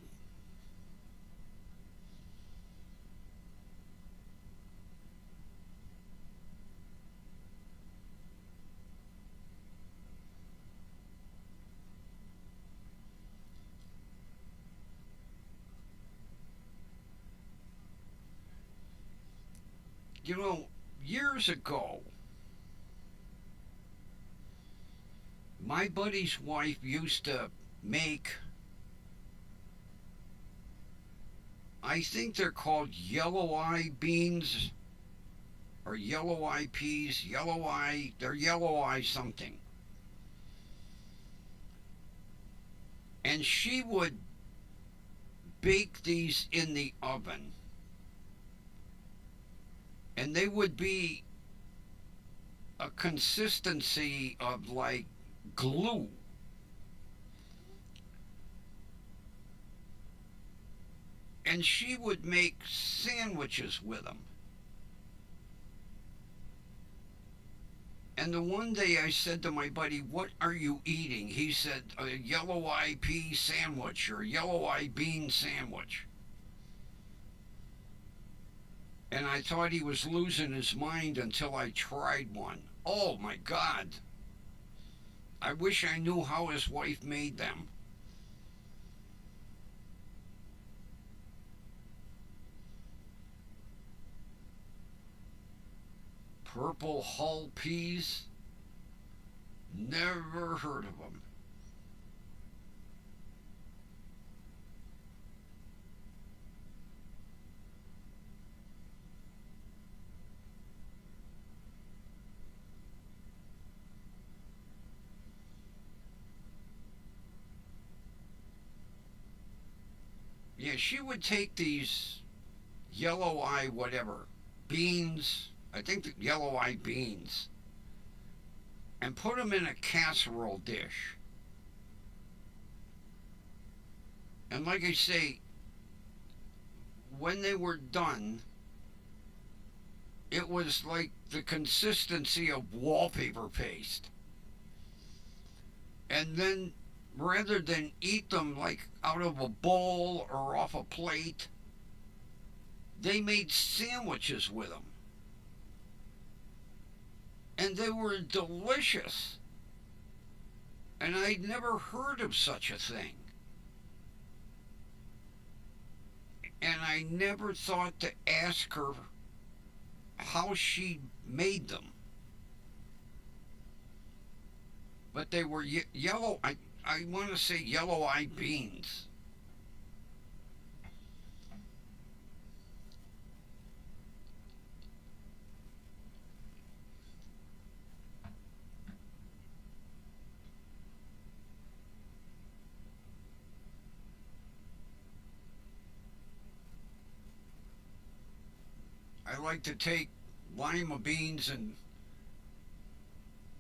You know, years ago, my buddy's wife used to make, I think they're called yellow eye beans or yellow eye peas, they're yellow eye something. And she would bake these in the oven, and they would be a consistency of like glue. And she would make sandwiches with them. And the one day I said to my buddy, "What are you eating?" He said, "A yellow eye pea sandwich or yellow eye bean sandwich." And I thought he was losing his mind until I tried one. Oh my God. I wish I knew how his wife made them. Purple hull peas? Never heard of them. Yeah, she would take these yellow eye whatever beans, I think the yellow eye beans, and put them in a casserole dish. And like I say, when they were done, it was like the consistency of wallpaper paste. And then rather than eat them like out of a bowl or off a plate, they made sandwiches with them. And they were delicious. And I'd never heard of such a thing. And I never thought to ask her how she made them. But they were yellow. I want to say yellow eye beans. I like to take lima beans and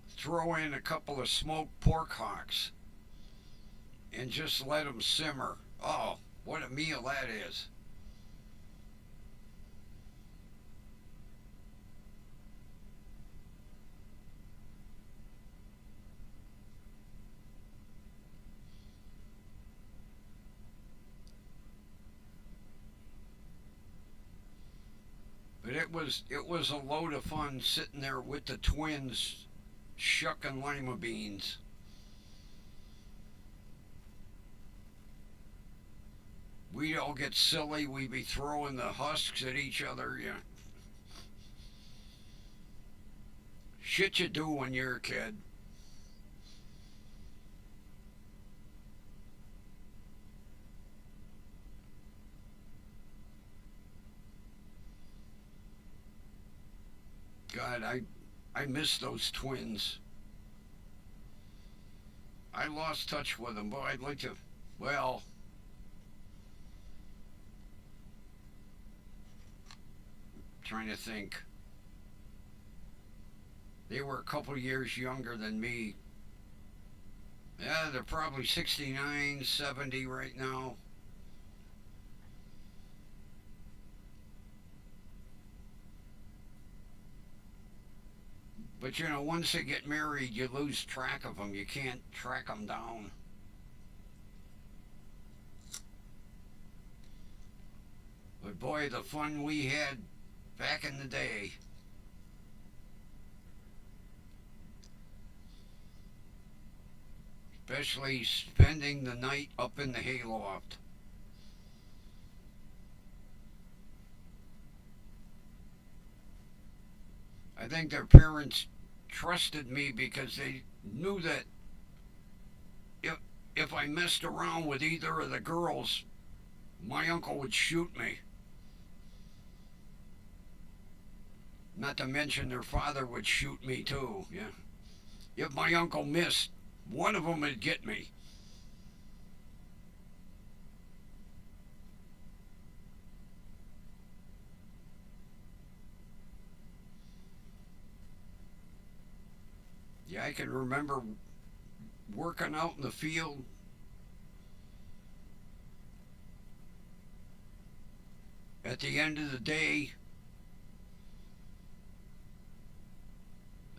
throw in a couple of smoked pork hocks and just let them simmer. Oh, what a meal that is. But it was a load of fun sitting there with the twins shucking lima beans. We'd all get silly. We'd be throwing the husks at each other. Yeah, shit you do when you're a kid. God, I miss those twins. I lost touch with them, but I'd like to. Well, trying to think. They were a couple years younger than me. Yeah, they're probably 69, 70 right now. But you know, once they get married, you lose track of them. You can't track them down. But boy, the fun we had back in the day. Especially spending the night up in the hayloft. I think their parents trusted me because they knew that if if I messed around with either of the girls, my uncle would shoot me. Not to mention their father would shoot me too. Yeah. If my uncle missed, one of them would get me. Yeah, I can remember working out in the field at the end of the day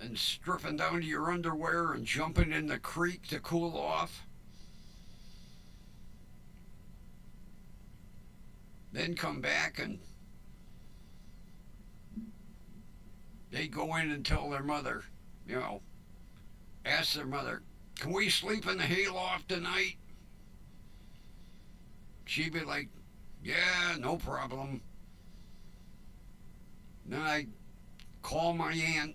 and stripping down to your underwear and jumping in the creek to cool off. Then come back and They go in and tell their mother, you know, ask their mother, can we sleep in the hayloft tonight? She'd be like, yeah, no problem. Then I call my aunt.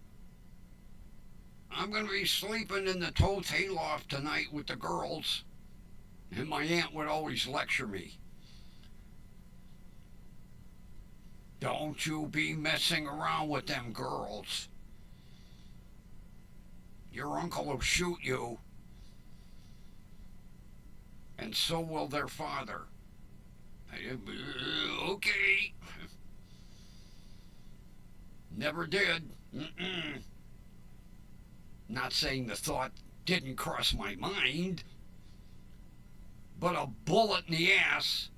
I'm going to be sleeping in the Toth hayloft tonight with the girls. And my aunt would always lecture me. Don't you be messing around with them girls. Your uncle will shoot you. And so will their father. Okay. Never did. Mm-mm. Not saying the thought didn't cross my mind, but a bullet in the ass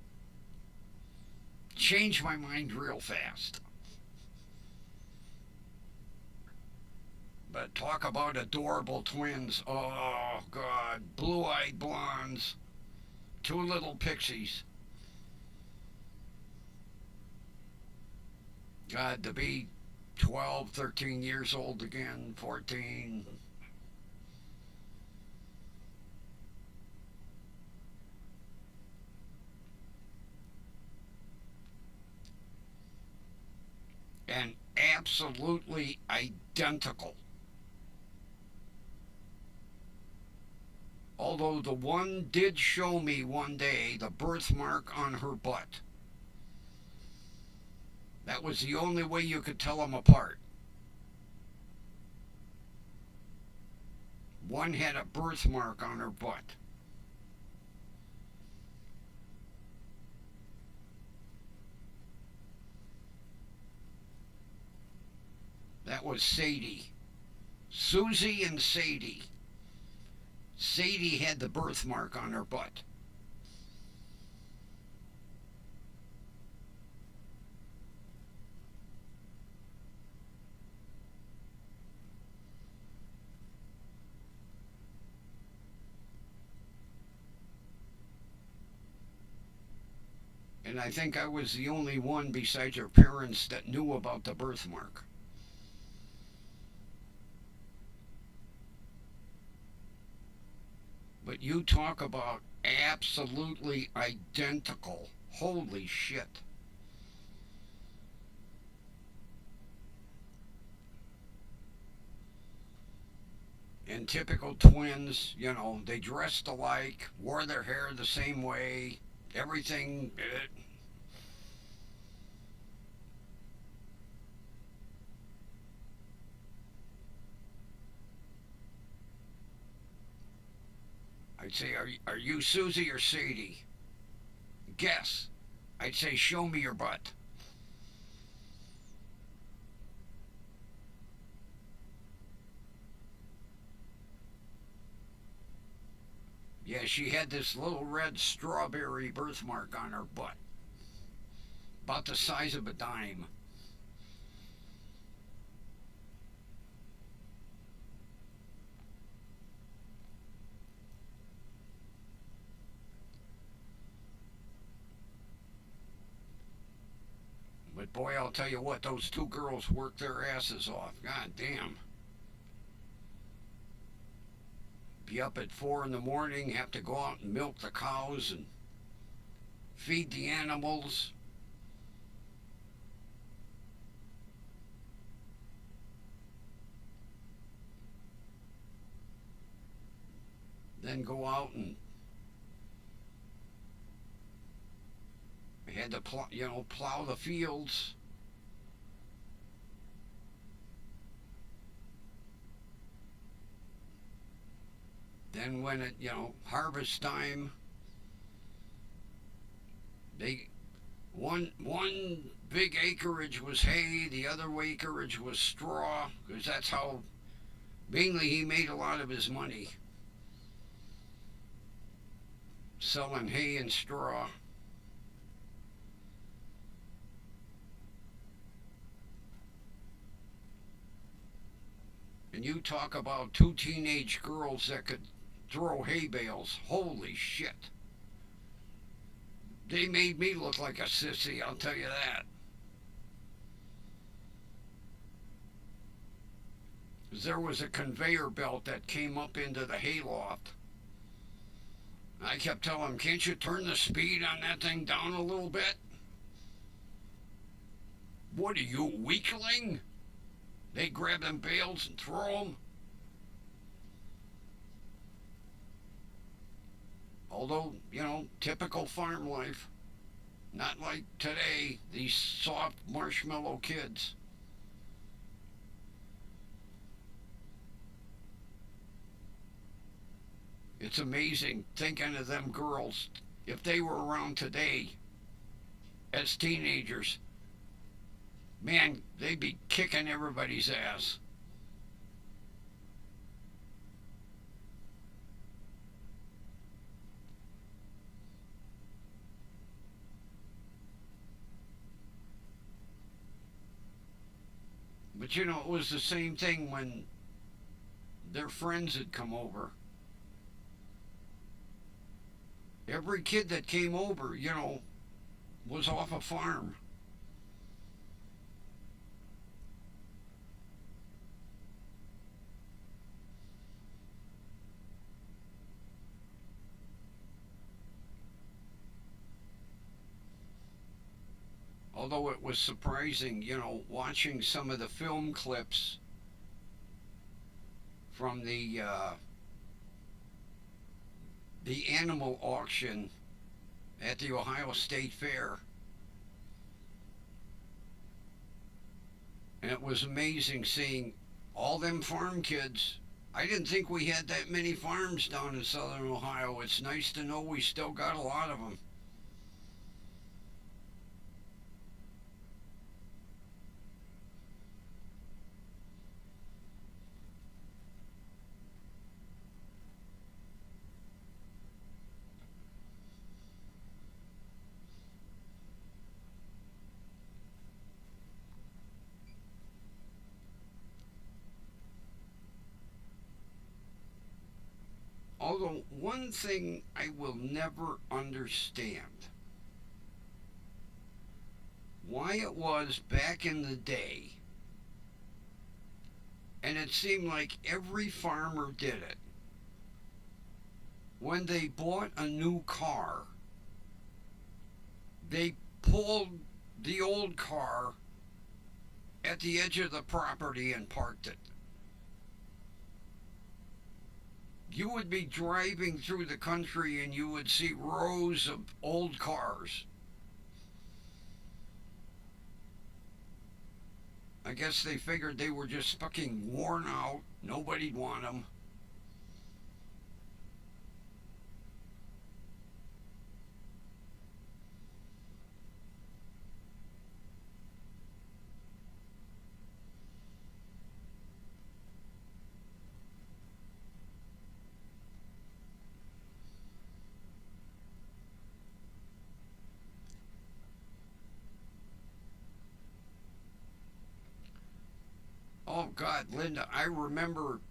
changed my mind real fast. But talk about adorable twins. Oh, God. Blue-eyed blondes. Two little pixies. God, to be 12, 13 years old again, 14. And absolutely identical. Although the one did show me one day the birthmark on her butt. That was the only way you could tell them apart. One had a birthmark on her butt. That was Sadie. Susie and Sadie. Sadie had the birthmark on her butt. And I think I was the only one besides her parents that knew about the birthmark. But you talk about absolutely identical. Holy shit. And typical twins, you know, they dressed alike, wore their hair the same way, everything. I'd say, are you Susie or Sadie? Guess. I'd say, show me your butt. Yeah, she had this little red strawberry birthmark on her butt. About the size of a dime. But boy, I'll tell you what, those two girls worked their asses off. God damn. Be up at 4 in the morning, have to go out and milk the cows and feed the animals. Then go out and had to plow the fields. Then when it, harvest time, they one big acreage was hay, the other acreage was straw, because that's how mainly he made a lot of his money, selling hay and straw. And you talk about two teenage girls that could throw hay bales. Holy shit. They made me look like a sissy, I'll tell you that. There was a conveyor belt that came up into the hayloft. I kept telling him, can't you turn the speed on that thing down a little bit? What are you, weakling? They grab them bales and throw them. Although, typical farm life. Not like today, these soft marshmallow kids. It's amazing thinking of them girls. If they were around today as teenagers, man, they'd be kicking everybody's ass. But it was the same thing when their friends had come over. Every kid that came over, was off a farm. Although it was surprising, watching some of the film clips from the animal auction at the Ohio State Fair. And it was amazing seeing all them farm kids. I didn't think we had that many farms down in southern Ohio. It's nice to know we still got a lot of them. Although, one thing I will never understand why it was back in the day, and it seemed like every farmer did it, when they bought a new car, they pulled the old car at the edge of the property and parked it. You would be driving through the country and you would see rows of old cars. I guess they figured they were just fucking worn out. Nobody'd want them. Oh, God, Linda, I remember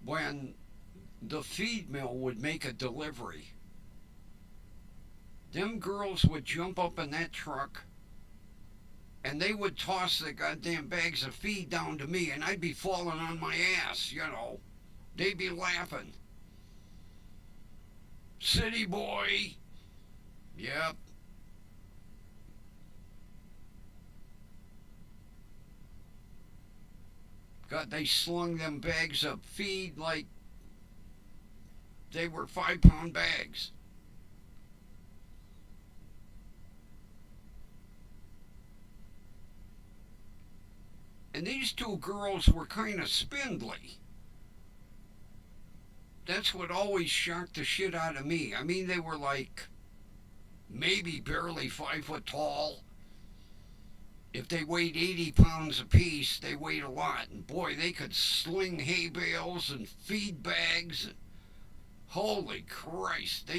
when the feed mill would make a delivery. Them girls would jump up in that truck and they would toss the goddamn bags of feed down to me, and I'd be falling on my ass. They'd be laughing. City boy. Yep. God, they slung them bags of feed like they were 5-pound bags. And these two girls were kind of spindly. That's what always shocked the shit out of me. I mean, they were like maybe barely 5 foot tall. If they weighed 80 pounds apiece, they weighed a lot. And boy, they could sling hay bales and feed bags. Holy Christ.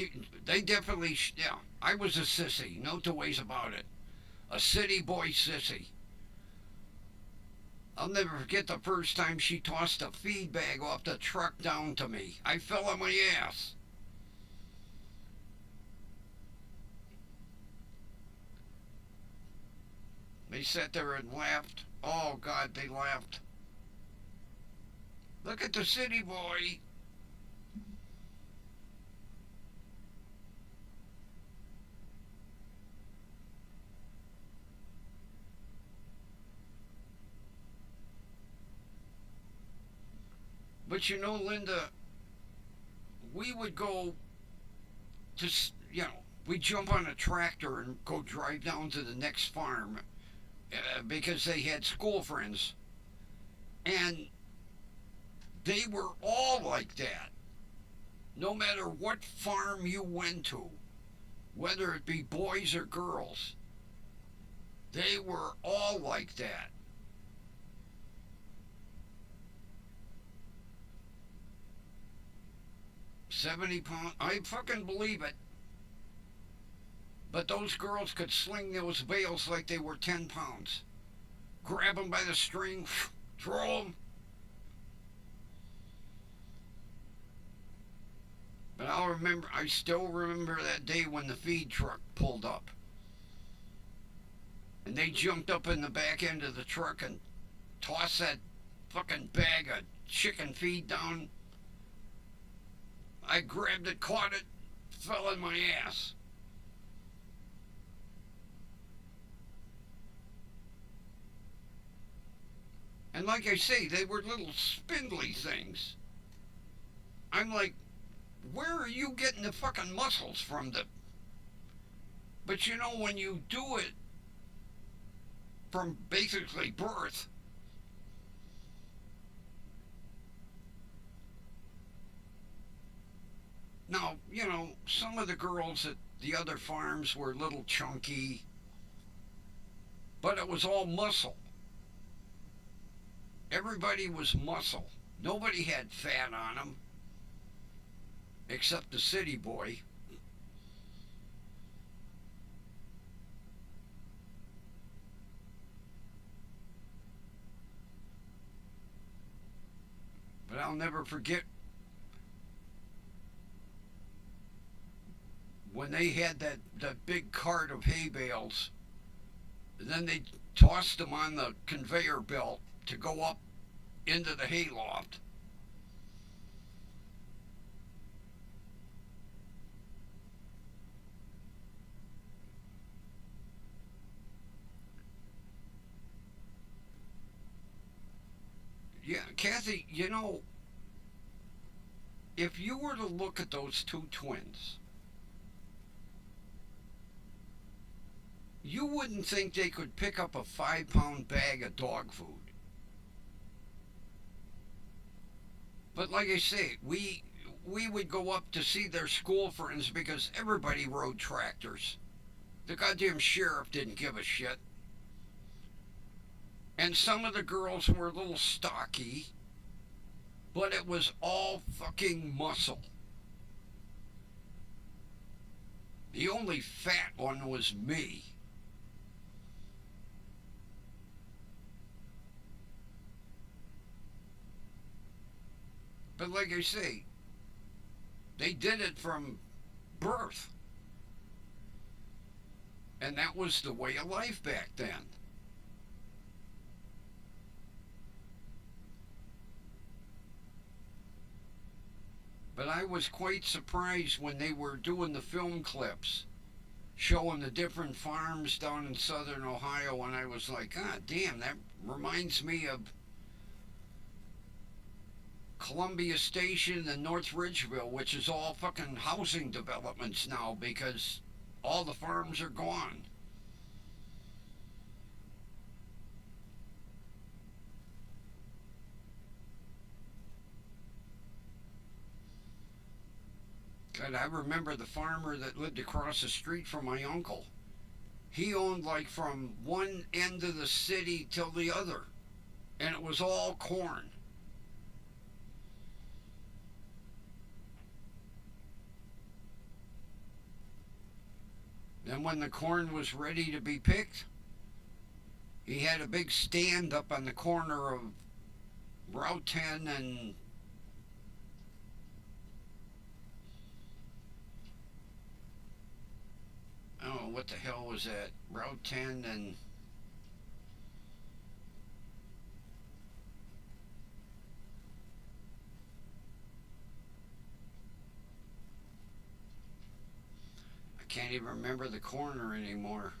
They definitely, yeah, I was a sissy. No two ways about it. A city boy sissy. I'll never forget the first time she tossed a feed bag off the truck down to me. I fell on my ass. They sat there and laughed. Oh, God, they laughed. Look at the city boy. But you know, Linda, we would go to, we jump on a tractor and go drive down to the next farm because they had school friends. And they were all like that. No matter what farm you went to, whether it be boys or girls, they were all like that. 70 pounds. I fucking believe it. But those girls could sling those bales like they were 10 pounds. Grab them by the string, throw them. But I still remember that day when the feed truck pulled up. And they jumped up in the back end of the truck and tossed that fucking bag of chicken feed down. I grabbed it, caught it, fell in my ass. And like I say, they were little spindly things. I'm like, where are you getting the fucking muscles from? But you know, when you do it from basically birth, now, some of the girls at the other farms were a little chunky, but it was all muscle. Everybody was muscle. Nobody had fat on them, except the city boy. But I'll never forget when they had that big cart of hay bales, and then they tossed them on the conveyor belt to go up into the hay loft. Yeah, Kathy, if you were to look at those two twins, you wouldn't think they could pick up a 5-pound bag of dog food. But like I say, we would go up to see their school friends because everybody rode tractors. The goddamn sheriff didn't give a shit. And some of the girls were a little stocky, but it was all fucking muscle. The only fat one was me. But like I say, they did it from birth. And that was the way of life back then. But I was quite surprised when they were doing the film clips showing the different farms down in southern Ohio, and I was like, God damn, that reminds me of Columbia Station and North Ridgeville, which is all fucking housing developments now because all the farms are gone. God, I remember the farmer that lived across the street from my uncle. He owned like from one end of the city till the other, and it was all corn. Then when the corn was ready to be picked, he had a big stand up on the corner of Route 10 and I don't know what the hell was that, Route 10 and can't even remember the corner anymore.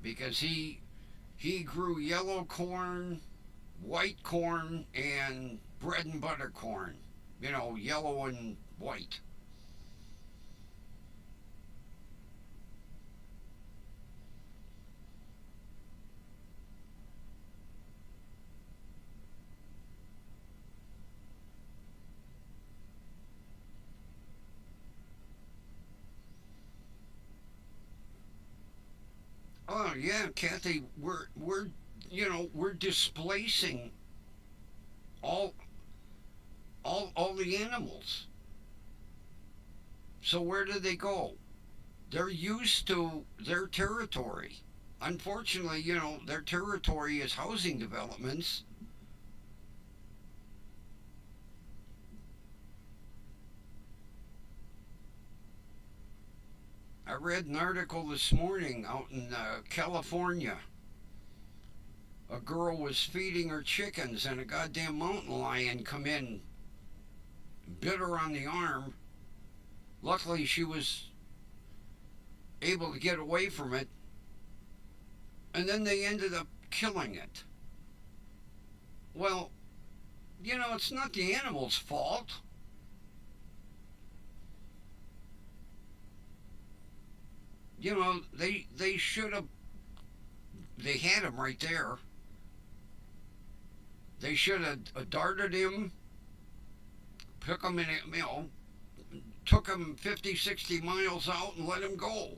Because he grew yellow corn, white corn, and bread and butter corn. You know, yellow and white. Oh yeah, Kathy, we're displacing all all the animals. So where do they go? They're used to their territory. Unfortunately, their territory is housing developments. I read an article this morning out in California. A girl was feeding her chickens, and a goddamn mountain lion come in, bit her on the arm. Luckily, she was able to get away from it, and then they ended up killing it. Well, it's not the animal's fault. They should have. They had him right there. They should have darted him, took him in, took him 50, 60 miles out and let him go.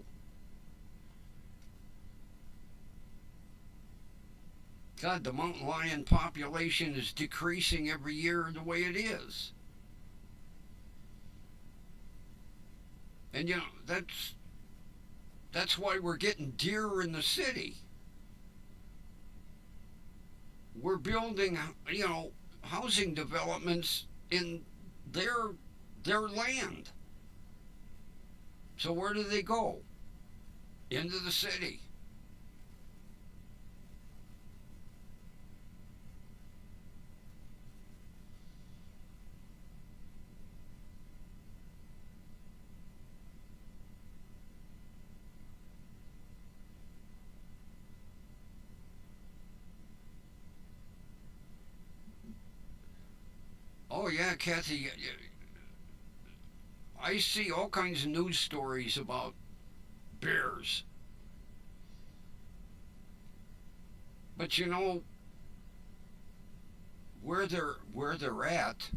God, the mountain lion population is decreasing every year the way it is. And that's why we're getting deer in the city. We're building, housing developments in their their land. So where do they go? Into the city. Oh yeah, Kathy, I see all kinds of news stories about bears. But where they're at,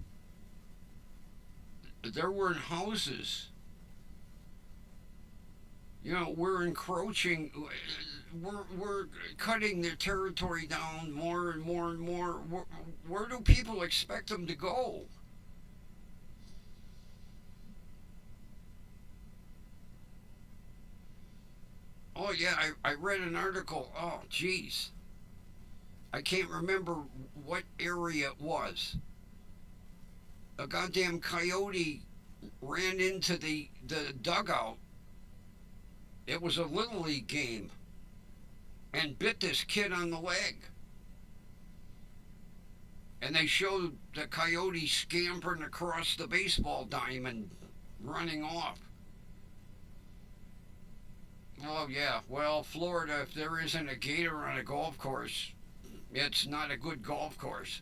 there were houses. We're encroaching. We're cutting their territory down more and more and more. Where do people expect them to go? Oh yeah, I read an article. Oh geez, I can't remember what area it was. A goddamn coyote ran into the dugout. It was a little league game and bit this kid on the leg. And they showed the coyote scampering across the baseball diamond, running off. Oh yeah, well, Florida, if there isn't a gator on a golf course, it's not a good golf course.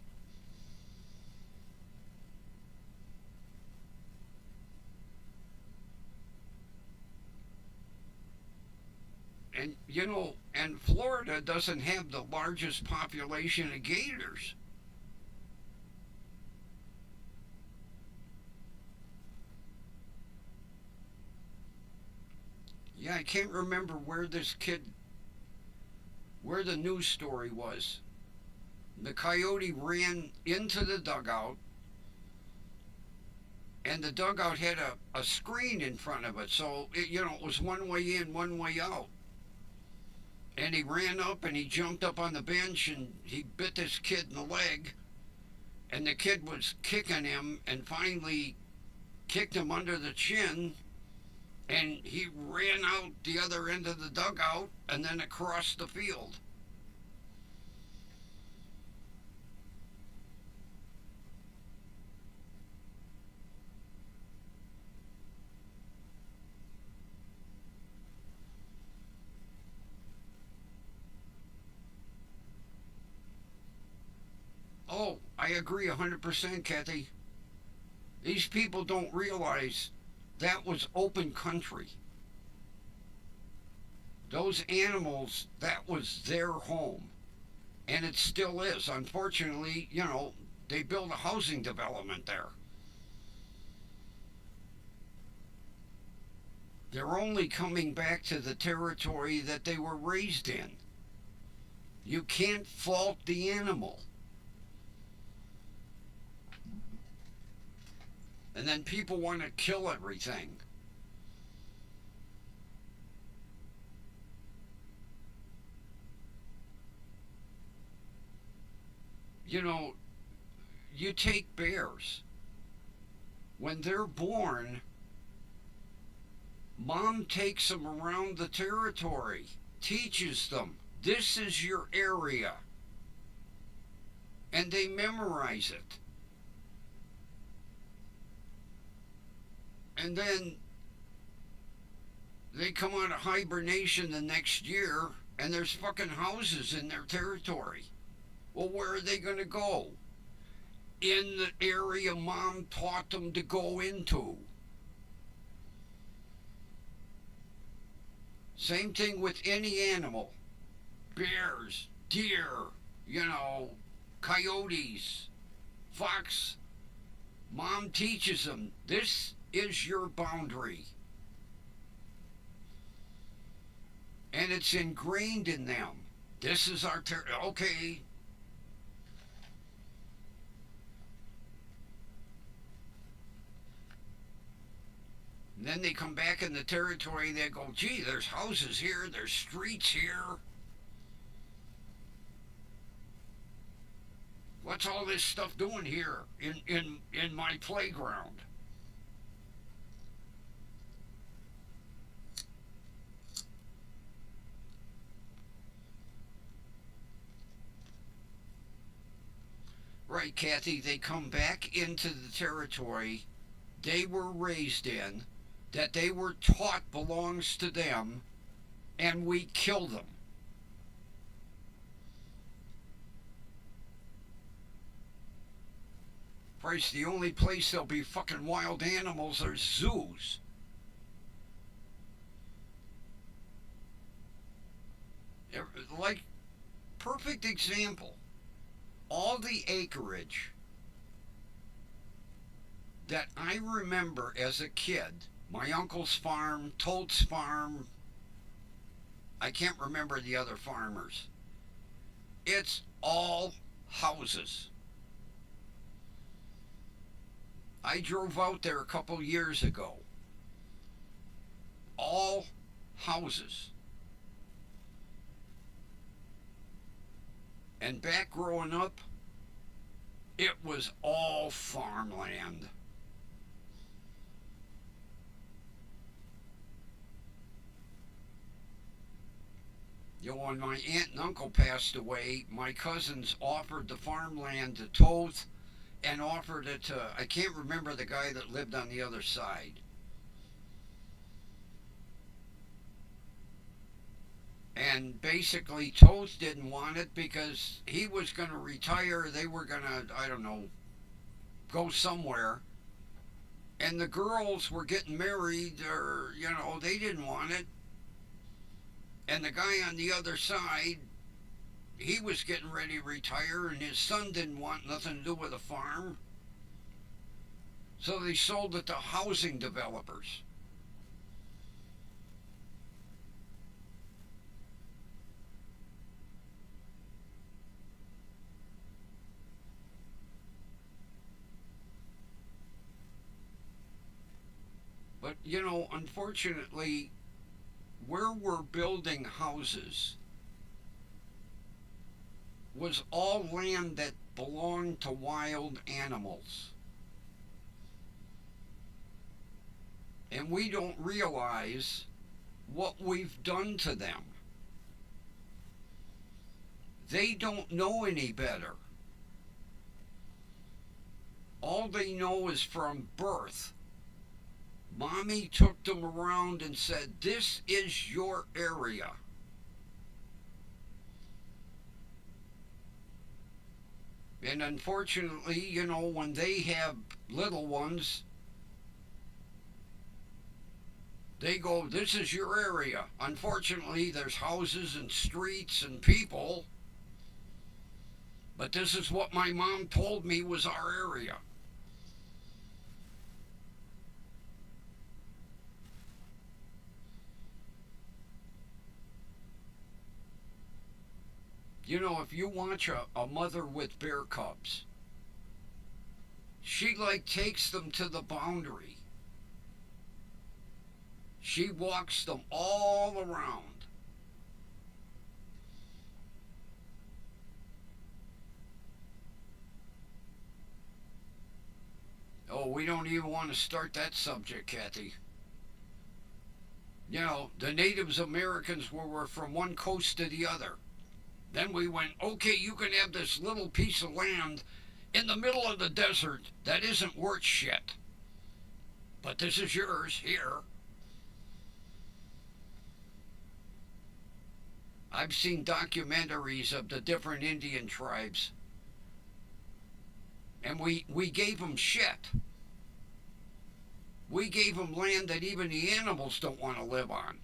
And and Florida doesn't have the largest population of gators. Yeah, I can't remember where the news story was. The coyote ran into the dugout, and the dugout had a screen in front of it, so it was one way in, one way out. And he ran up and he jumped up on the bench and he bit this kid in the leg, and the kid was kicking him and finally kicked him under the chin And he ran out the other end of the dugout and then across the field. Oh, I agree 100%, Kathy. These people don't realize that was open country. Those animals, that was their home. And it still is. Unfortunately, they build a housing development there. They're only coming back to the territory that they were raised in. You can't fault the animal. And then people want to kill everything. You know, you take bears. When they're born, mom takes them around the territory, teaches them this is your area, and they memorize it. And then they come out of hibernation the next year, and there's fucking houses in their territory. Well, where are they going to go? In the area mom taught them to go into. Same thing with any animal. Bears, deer, coyotes, fox. Mom teaches them this is your boundary. And it's ingrained in them. This is our territory. Okay. And then they come back in the territory and they go, gee, there's houses here, there's streets here. What's all this stuff doing here in my playground? Right, Kathy, they come back into the territory they were raised in, that they were taught belongs to them, and we kill them. Christ, the only place there'll be fucking wild animals are zoos. Like, perfect example. All the acreage that I remember as a kid, my uncle's farm, Tolt's farm, I can't remember the other farmers. It's all houses. I drove out there a couple years ago. All houses. And back growing up, it was all farmland. When my aunt and uncle passed away, my cousins offered the farmland to Toth and offered it to, I can't remember the guy that lived on the other side. And basically, Toth didn't want it because he was going to retire. They were going to, I don't know, go somewhere. And the girls were getting married, or, they didn't want it. And the guy on the other side, he was getting ready to retire, and his son didn't want nothing to do with a farm. So they sold it to housing developers. But, unfortunately, where we're building houses was all land that belonged to wild animals. And we don't realize what we've done to them. They don't know any better. All they know is from birth. Mommy took them around and said, "This is your area." And unfortunately, when they have little ones, they go, "This is your area." Unfortunately, there's houses and streets and people, but this is what my mom told me was our area. If you watch a mother with bear cubs, she like takes them to the boundary. She walks them all around. Oh, we don't even want to start that subject, Kathy. The Native Americans were from one coast to the other. Then we went, "Okay, you can have this little piece of land in the middle of the desert that isn't worth shit. But this is yours here." I've seen documentaries of the different Indian tribes, and we gave them shit. We gave them land that even the animals don't want to live on.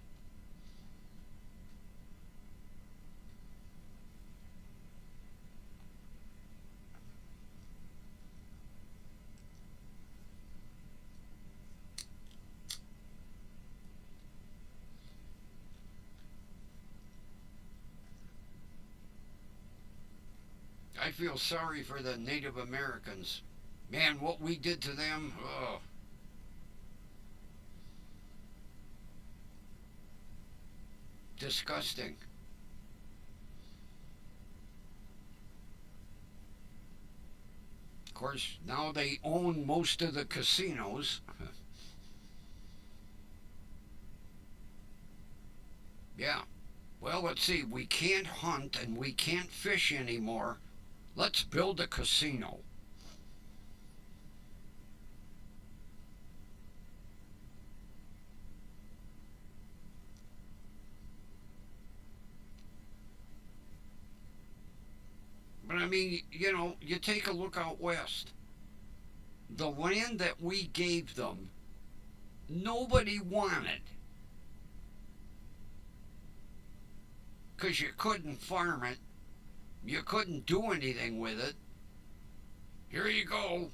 I feel sorry for the Native Americans. Man, what we did to them, oh, disgusting. Of course, now they own most of the casinos. Yeah. Well, let's see. We can't hunt and we can't fish anymore. Let's build a casino. But I mean, you take a look out west. The land that we gave them, nobody wanted. Because you couldn't farm it. You couldn't do anything with it. Here you go.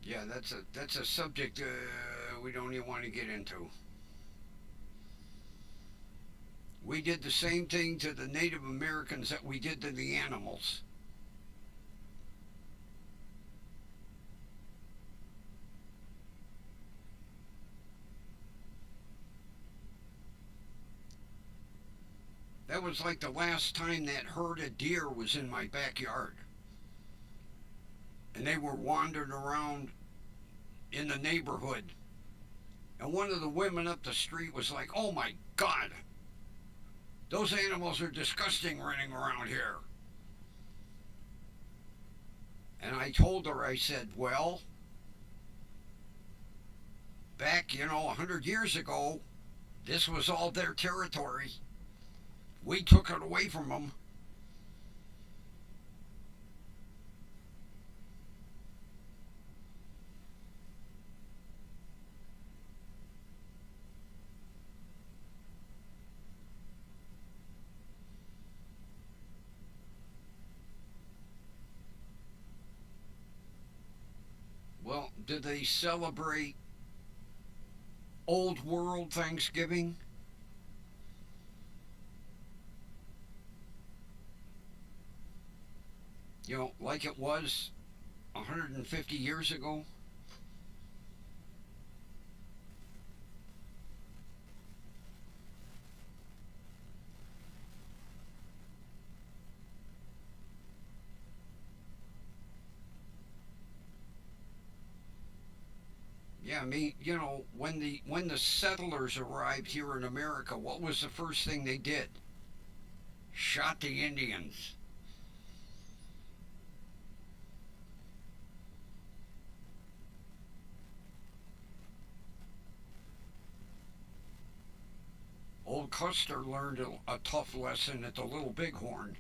Yeah, that's a subject we don't even want to get into. We did the same thing to the Native Americans that we did to the animals. That was like the last time that herd of deer was in my backyard. And they were wandering around in the neighborhood. And one of the women up the street was like, "Oh my God, those animals are disgusting running around here." And I told her, I said, "Well, back, 100 years ago, this was all their territory. We took it away from them." Well, do they celebrate Old World Thanksgiving? You know, like it was 150 years ago? Yeah, I mean, you know, when the settlers arrived here in America, what was the first thing they did? Shot the Indians. Old Custer learned a tough lesson at the Little Bighorn.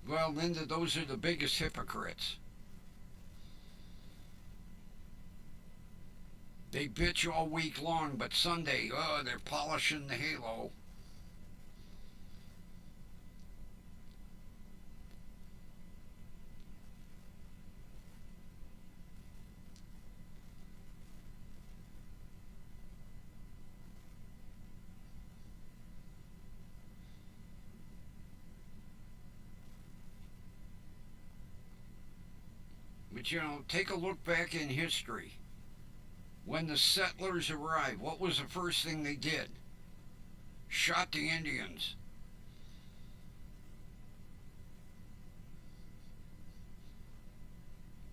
Well, Linda, those are the biggest hypocrites. They bitch all week long, but Sunday, oh, they're polishing the halo. But you know, take a look back in history. When the settlers arrived, what was the first thing they did? Shot the Indians.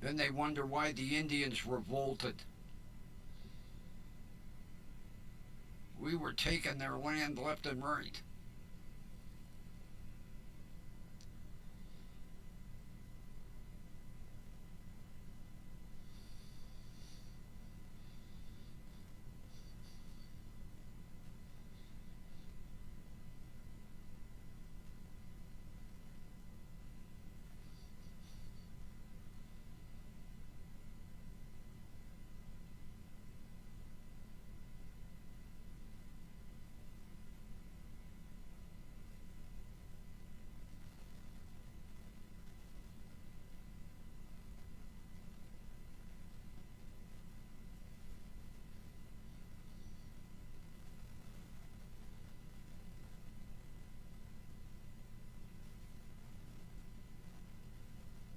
Then they wonder why the Indians revolted. We were taking their land left and right.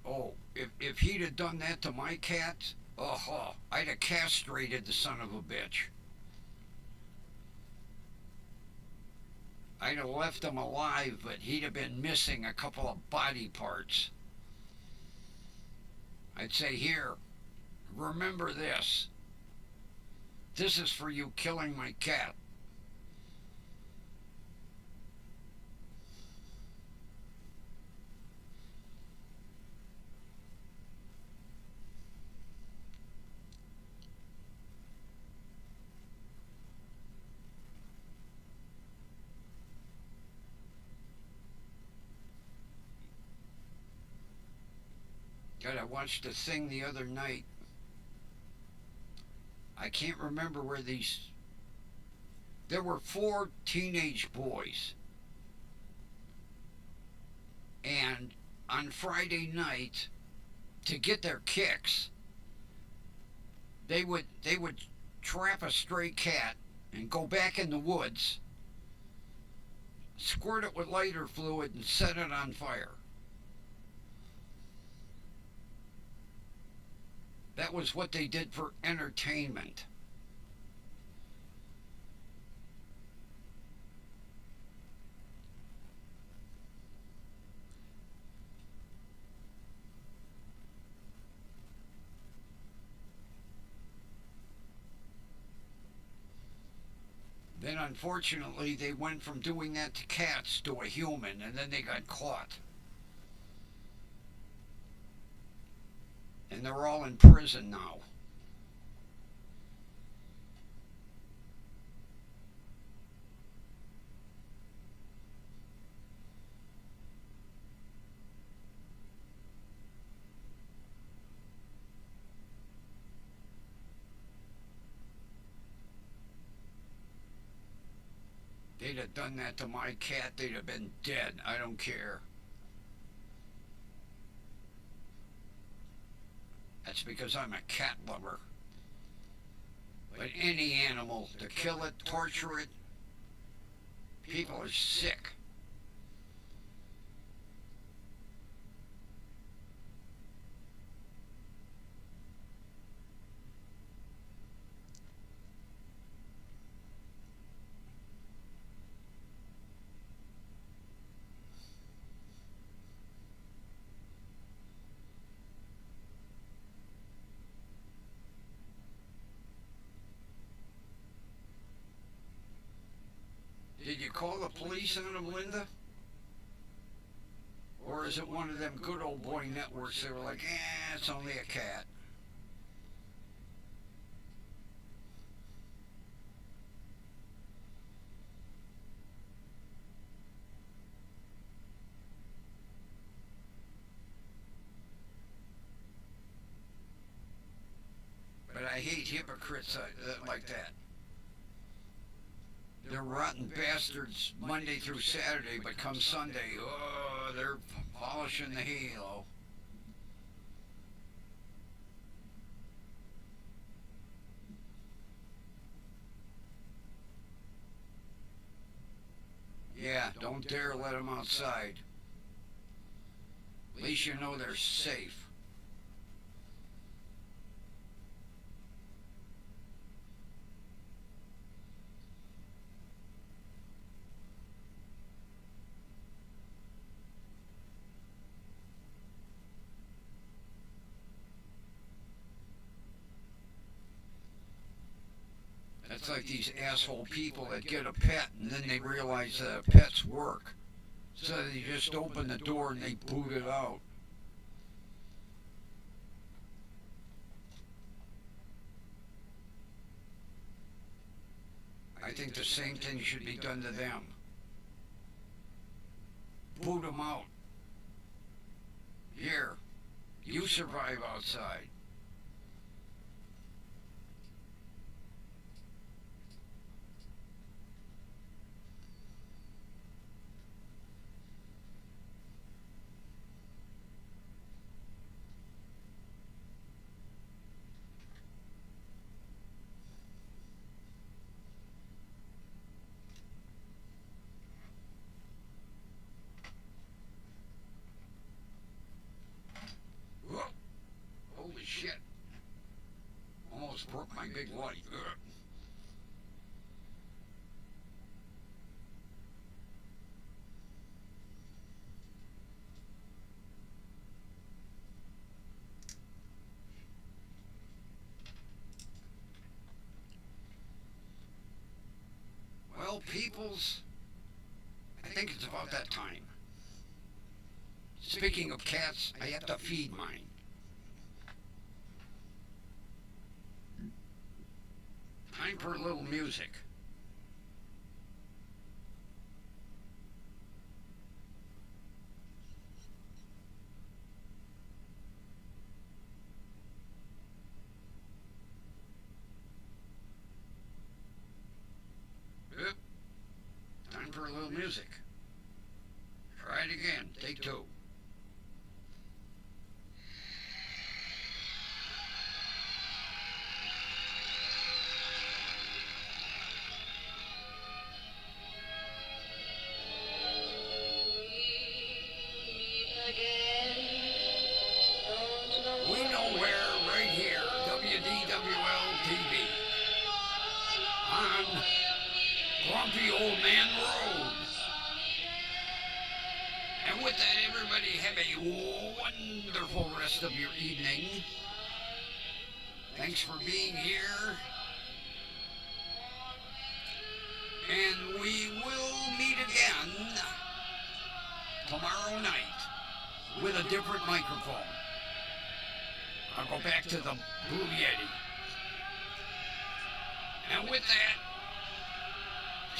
Oh, if he'd have done that to my cats, oh, I'd have castrated the son of a bitch. I'd have left him alive, but he'd have been missing a couple of body parts. I'd say, here, remember this. This is for you killing my cat. God, I watched a thing the other night. I can't remember where these. There were four teenage boys, and on Friday night, to get their kicks, they would trap a stray cat and go back in the woods, squirt it with lighter fluid, and set it on fire. That was what they did for entertainment. Then, unfortunately, they went from doing that to cats to a human, and then they got caught. And they're all in prison now. they'd have done that to my cat, they'd have been dead. I don't care. That's because I'm a cat lover. But any animal, to kill it, torture it, people are sick. Did you call the police on him, Linda? Or is it one of them good old boy networks that were like, it's only a cat? But I hate hypocrites like that. They're rotten bastards Monday through Saturday, but come Sunday, they're polishing the halo. Yeah, don't dare let them outside. At least you know they're safe. It's like these asshole people that get a pet and then they realize that pets work. So they just open the door and they boot it out. I think the same thing should be done to them. Boot them out. Here, you survive outside. Holy shit. Almost broke my big light. Well, peoples, I think it's about that time. Speaking of cats, I have to feed mine. Time for a little music. Yep. Time for a little music. Try it again. Take two. We know where, right here, WDWL TV, on Grumpy Old Man Road. And with that, everybody have a wonderful rest of your evening. Thanks for being here. And we will meet again tomorrow night with a different microphone. I'll go back to the Blue Yeti. And with that,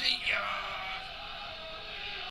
see ya!